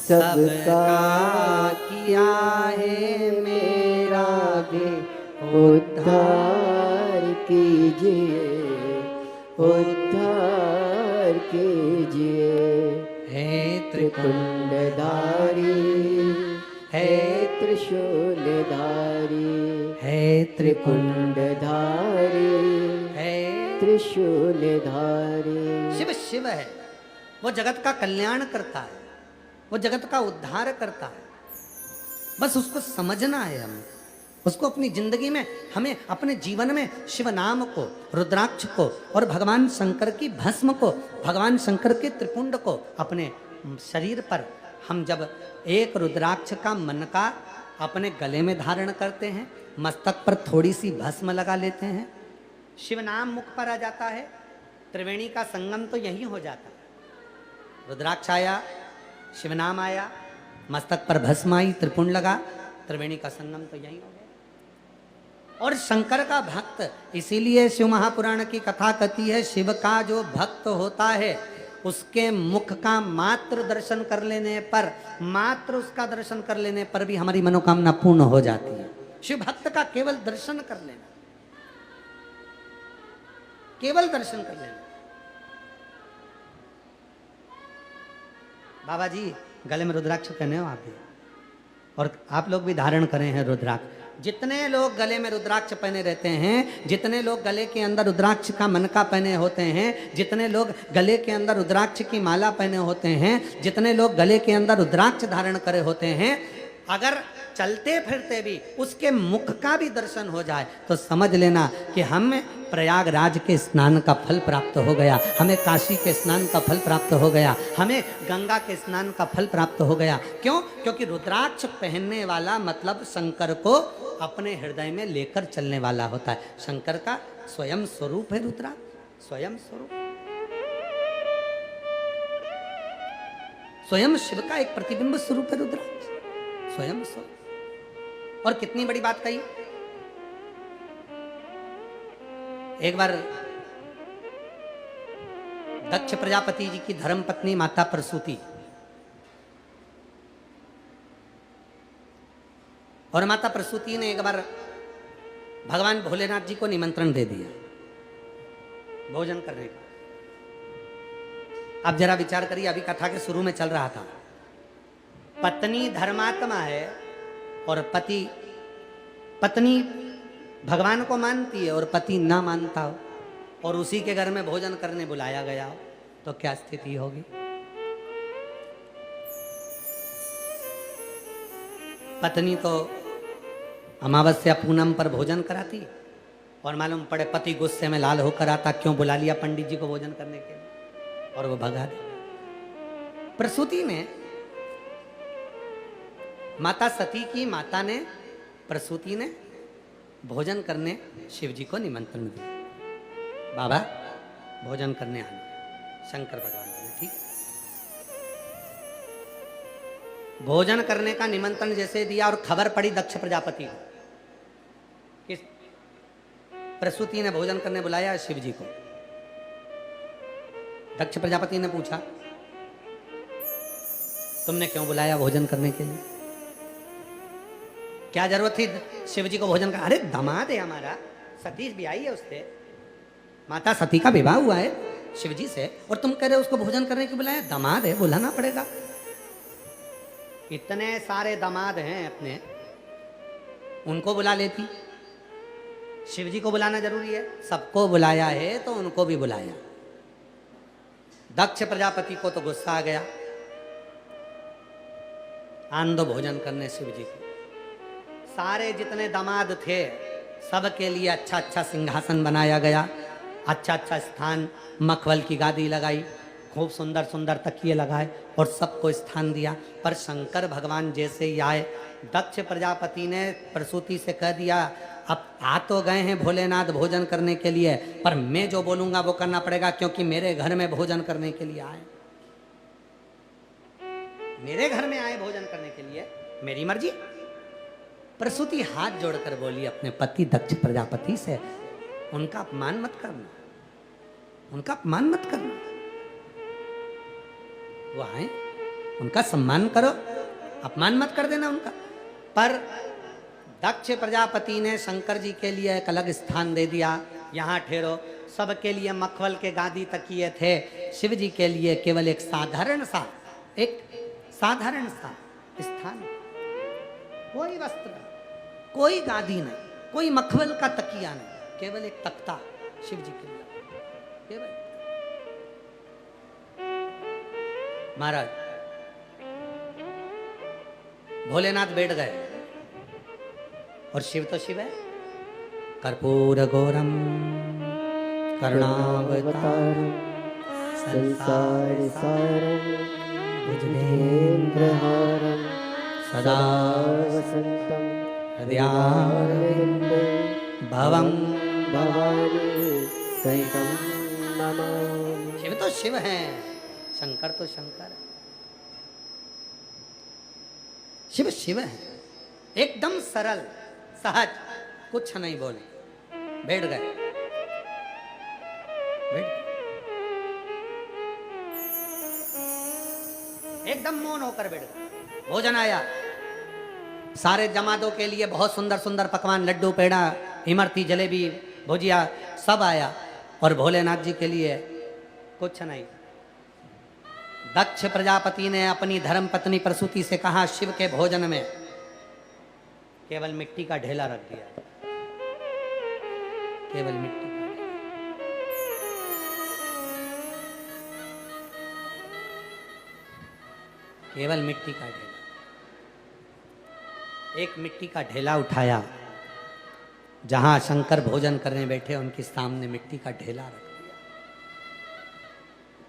सबका किया है मेरा भी उद्धार कीजिए उद्धार कीजिए। हे त्रिकुंडधारी हे त्रिशूलधारी हे त्रिकुंडधारी हे त्रिशूलधारी। शिव शिव है, वो जगत का कल्याण करता है, वो जगत का उद्धार करता है। बस उसको समझना है हमें, उसको अपनी जिंदगी में, हमें अपने जीवन में शिव नाम को, रुद्राक्ष को और भगवान शंकर की भस्म को, भगवान शंकर के त्रिपुंड को अपने शरीर पर हम जब एक रुद्राक्ष का मन का अपने गले में धारण करते हैं, मस्तक पर थोड़ी सी भस्म लगा लेते हैं, शिव नाम मुख पर आ जाता है, त्रिवेणी का संगम तो यही हो जाता है। रुद्राक्ष आया, शिव नाम आया, मस्तक पर भस्म आई, त्रिपुंड लगा, त्रिवेणी का संगम तो यही हो गया। और शंकर का भक्त, इसीलिए शिव महापुराण की कथा कहती है, शिव का जो भक्त होता है उसके मुख का मात्र दर्शन कर लेने पर, मात्र उसका दर्शन कर लेने पर भी हमारी मनोकामना पूर्ण हो जाती है। शिव भक्त का केवल दर्शन कर लेना, केवल दर्शन कर लेना। बाबा जी गले में रुद्राक्ष पहने हो आप भी, और आप लोग भी धारण करें हैं रुद्राक्ष। जितने लोग गले में रुद्राक्ष पहने रहते हैं, जितने लोग गले के अंदर रुद्राक्ष का मनका पहने होते हैं, जितने लोग गले के अंदर रुद्राक्ष की माला पहने होते हैं, जितने लोग गले के अंदर रुद्राक्ष धारण करे होते हैं, अगर चलते फिरते भी उसके मुख का भी दर्शन हो जाए तो समझ लेना कि हमें प्रयागराज के स्नान का फल प्राप्त हो गया, हमें काशी के स्नान का फल प्राप्त हो गया, हमें गंगा के स्नान का फल प्राप्त हो गया। क्यों? क्योंकि रुद्राक्ष पहनने वाला मतलब शंकर को अपने हृदय में लेकर चलने वाला होता है। शंकर का स्वयं स्वरूप है रुद्राक्ष, स्वयं स्वरूप, स्वयं शिव का एक प्रतिबिंब स्वरूप है रुद्राक्ष, स्वयं स्वरूप। और कितनी बड़ी बात कही। एक बार दक्ष प्रजापति जी की धर्मपत्नी माता प्रसूति, और माता प्रसूति ने एक बार भगवान भोलेनाथ जी को निमंत्रण दे दिया भोजन करने का। अब जरा विचार करिए, अभी कथा के शुरू में चल रहा था, पत्नी धर्मात्मा है और पत्नी भगवान को मानती है और पति ना मानता हो, और उसी के घर में भोजन करने बुलाया गया हो, तो क्या स्थिति होगी। पत्नी तो अमावस्या पूनम पर भोजन कराती, और मालूम पड़े पति गुस्से में लाल होकर आता, क्यों बुला लिया पंडित जी को भोजन करने के लिए, और वो भगा दे। प्रसूति ने, माता सती की माता ने, प्रसूति ने भोजन करने शिव जी को निमंत्रण दिया, बाबा भोजन करने आने। शंकर भगवान ने ठीक भोजन करने का निमंत्रण जैसे दिया, और खबर पड़ी दक्ष प्रजापति को, किस प्रसूति ने भोजन करने बुलाया शिव जी को। दक्ष प्रजापति ने पूछा, तुमने क्यों बुलाया भोजन करने के लिए, क्या जरूरत थी शिव जी को भोजन का। अरे दामाद है हमारा, सतीश भी आई है उससे, माता सती का विवाह हुआ है शिव जी से, और तुम कह रहे हो उसको भोजन करने के बुलाया। दामाद है, बुलाना पड़ेगा। इतने सारे दामाद हैं अपने, उनको बुला लेती। शिव जी को बुलाना जरूरी है, सबको बुलाया है तो उनको भी बुलाया। दक्ष प्रजापति को तो गुस्सा आ गया, आन दो भोजन करने शिव जी को। सारे जितने दामाद थे सबके लिए अच्छा अच्छा सिंहासन बनाया गया, अच्छा अच्छा स्थान, मखमल की गादी लगाई, खूब सुंदर सुंदर तकिए लगाए और सबको स्थान दिया। पर शंकर भगवान जैसे ही आए, दक्ष प्रजापति ने प्रसूति से कह दिया, अब आ तो गए हैं भोलेनाथ भोजन करने के लिए, पर मैं जो बोलूंगा वो करना पड़ेगा, क्योंकि मेरे घर में भोजन करने के लिए आए, मेरे घर में आए भोजन करने के लिए, मेरी मर्जी। प्रसूति हाथ जोड़कर बोली अपने पति दक्ष प्रजापति से, उनका अपमान मत करना, उनका अपमान मत करना, वो आए उनका सम्मान करो, अपमान मत कर देना उनका। पर दक्ष प्रजापति ने शंकर जी के लिए एक अलग स्थान दे दिया, यहाँ ठहरो। सबके लिए मखमल के गादी तकिए थे, शिव जी के लिए केवल एक साधारण सा स्थान, कोई वस्त्र, कोई गादी नहीं, कोई मखमल का तकिया नहीं, केवल एक तख्ता शिव जी के लिए, केवल। महाराज भोलेनाथ बैठ गए और शिव तो शिव है, कर्पूर गौरम करुणावतारम संसार सारम भुजगेन्द्रहारम सदा वसंतम हृदयारविंदे भवं भवानी सहितं नमामि। शिव तो शिव है, शंकर तो शंकर है। शिव शिव है, एकदम सरल सहज, कुछ नहीं बोले, बैठ गए, एकदम मौन होकर बैठ गए। भोजन आया, सारे जमातों के लिए बहुत सुंदर सुंदर पकवान, लड्डू, पेड़ा, इमरती, जलेबी, भुजिया सब आया, और भोलेनाथ जी के लिए कुछ नहीं। दक्ष प्रजापति ने अपनी धर्म पत्नी प्रसूति से कहा, शिव के भोजन में केवल मिट्टी का ढेला रख दिया, केवल मिट्टी का ढेला। केवल मिट्टी का ढेला। एक मिट्टी का ढेला उठाया, जहां शंकर भोजन करने बैठे उनके सामने मिट्टी का ढेला रख दिया।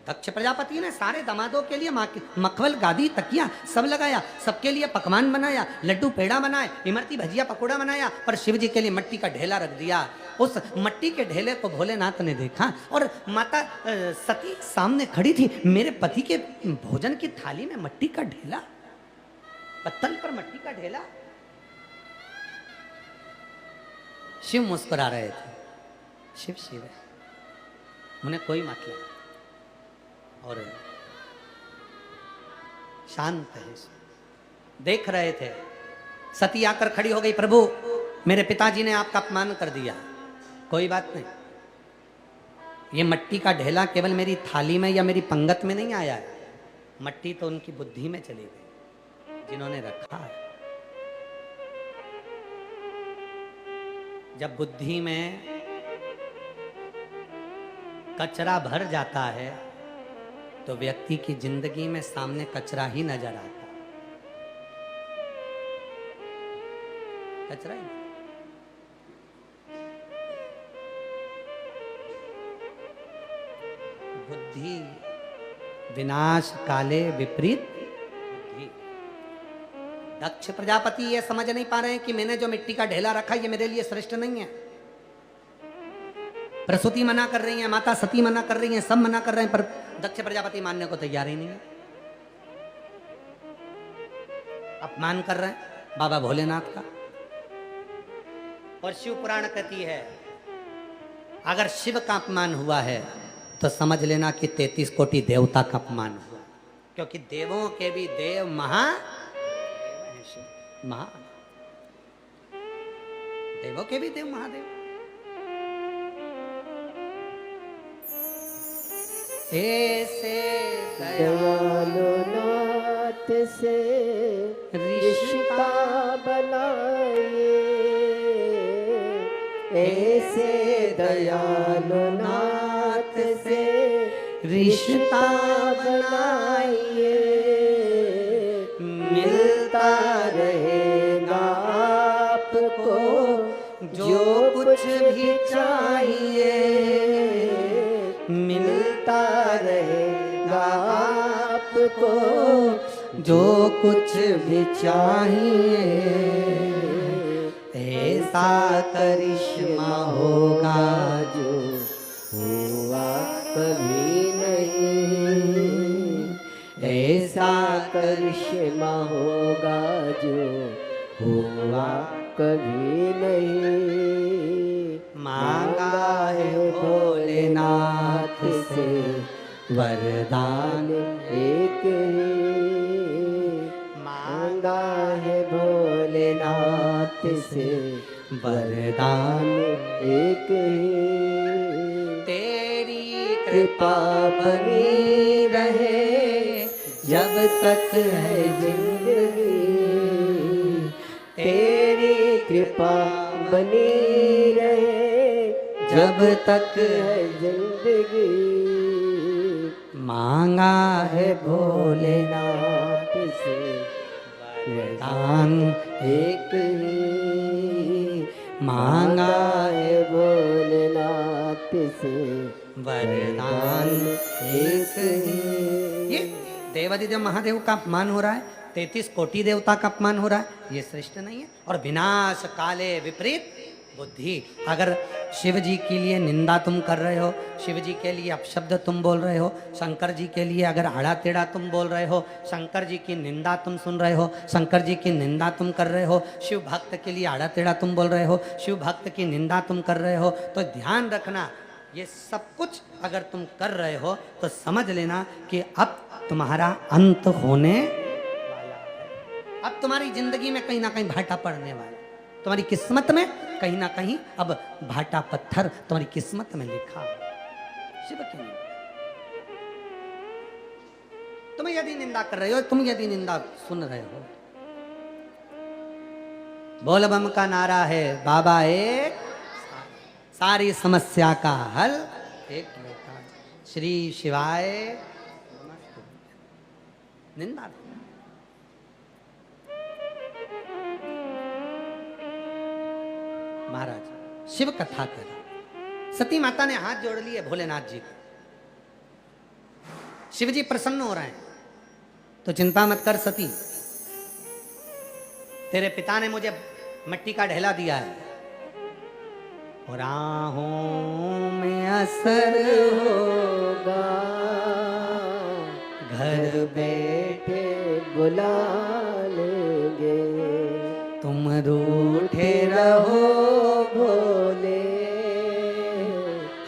दक्ष प्रजापति ने सारे दामादों के लिए मखमल, गादी, तकिया सब लगाया, सबके लिए पकवान बनाया, लड्डू, पेड़ा बनाए, इमरती, भजिया, पकौड़ा बनाया, पर शिव जी के लिए मिट्टी का ढेला रख दिया। उस मिट्टी के ढेले को भोलेनाथ ने देखा, और माता सती सामने खड़ी थी। मेरे पति के भोजन की थाली में मिट्टी का ढेला, पत्तल पर मिट्टी का ढेला। शिव मुस्कुरा रहे थे, शिव शिव है, उन्हें कोई मतलब, और शांत है। देख रहे थे, सती आकर खड़ी हो गई, प्रभु मेरे पिताजी ने आपका अपमान कर दिया, कोई बात नहीं, ये मिट्टी का ढेला केवल मेरी थाली में या मेरी पंगत में नहीं आया है, मिट्टी तो उनकी बुद्धि में चली गई जिन्होंने रखा है। जब बुद्धि में कचरा भर जाता है तो व्यक्ति की जिंदगी में सामने कचरा ही नजर आता, कचरा ही। बुद्धि विनाश काले विपरीत बुद्धि। दक्ष प्रजापति ये समझ नहीं पा रहे हैं कि मैंने जो मिट्टी का ढेला रखा ये मेरे लिए श्रेष्ठ नहीं है। प्रसूति मना कर रही है, माता सती मना कर रही है, सब मना कर रहे हैं, पर दक्ष प्रजापति मानने को तैयार ही नहीं है। अपमान कर रहे हैं बाबा भोलेनाथ का। और शिव पुराण कहती है, अगर शिव का अपमान हुआ है तो समझ लेना कि 33 कोटि देवता का अपमान हुआ, क्योंकि देवों के भी देव महान, देवों के भी देव महादेव। ऐसे दयालु नाथ से रिश्ता बनाइए, ऐसे दयालु नाथ से रिश्ता बनाइए, मिलता रहेगा आपको जो कुछ भी चाहिए, मिलता रहेगा आपको जो कुछ भी चाहिए। ऐसा करिश्मा होगा जो हुआ कभी नहीं, ऐसा करिश्मा होगा जो हुआ कभी नहीं। मांगा है भोलेनाथ से वरदान एक ही, मांगा है भोलेनाथ से वरदान एक ही, तेरी कृपा बनी रहे जब तक है जिंदगी, तेरी कृपा बनी रहे जब तक है जिंदगी। मांगा है भोलेनाथ से वरदान एक ही, मांगा है भोलेनाथ से वरदान एक ही। ये देवादिदेव महादेव का अपमान हो रहा है, 33 कोटि देवता का अपमान हो रहा है, ये श्रेष्ठ नहीं है। और विनाश काले विपरीत बुद्धि, अगर शिव जी के लिए निंदा तुम कर रहे हो, शिव जी के लिए अपशब्द तुम बोल रहे हो, शंकर जी के लिए अगर आड़ा टेढ़ा तुम बोल रहे हो, शंकर जी की निंदा तुम सुन रहे हो, शंकर जी की निंदा तुम कर रहे हो, शिव भक्त के लिए आड़ा टेढ़ा तुम बोल रहे हो, शिव भक्त की निंदा तुम कर रहे हो, तो ध्यान रखना ये सब कुछ अगर तुम कर रहे हो तो समझ लेना कि अब तुम्हारा अंत होने वाला है। अब तुम्हारी जिंदगी में कहीं ना कहीं भाटा पड़ने वाला है, तुम्हारी किस्मत में कहीं ना कहीं अब भाटा पत्थर तुम्हारी किस्मत में लिखा है। शिव की निंदा, तुम यदि निंदा कर रहे हो, तुम यदि निंदा सुन रहे हो, बोल बम का नारा है बाबा एक, सारी समस्या का हल एक लेता, श्री शिवाय नमः। निंदा महाराज शिव कथा कर, सती माता ने हाथ जोड़ लिए भोलेनाथ जी को, शिव जी प्रसन्न हो रहे हैं, तो चिंता मत कर सती, तेरे पिता ने मुझे मिट्टी का ढेला दिया है, और राहों में असर होगा, घर बैठे बुला लेंगे, तुम रूठे रहो भोले,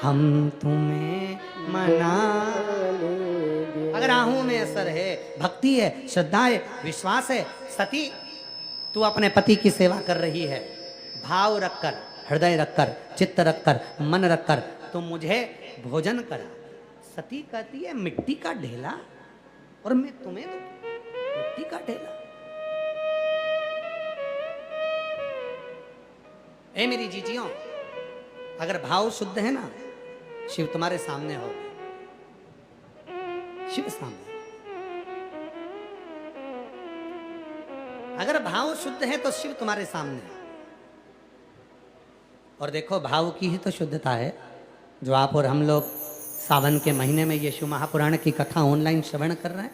हम तुम्हें मना लेंगे। अगर राहों में असर है, भक्ति है, श्रद्धा है, विश्वास है, सती तू अपने पति की सेवा कर रही है, भाव रखकर, हृदय रखकर, चित्त रखकर, मन रखकर तुम मुझे भोजन करा। सती कहती है मिट्टी का ढेला, और मैं तुम्हें दूं मिट्टी का ढेला। ए मेरी जीजियों, अगर भाव शुद्ध है ना, शिव तुम्हारे सामने हो, शिव सामने। अगर भाव शुद्ध है तो शिव तुम्हारे सामने है। और देखो भाव की ही तो शुद्धता है जो आप और हम लोग सावन के महीने में ये शिव महापुराण की कथा ऑनलाइन श्रवण कर रहे हैं,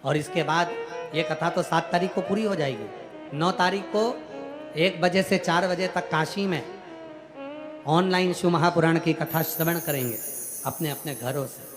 और इसके बाद ये कथा तो 7 तारीख को पूरी हो जाएगी। 9 तारीख को 1 बजे से 4 बजे तक काशी में ऑनलाइन शिव महापुराण की कथा श्रवण करेंगे अपने अपने घरों से।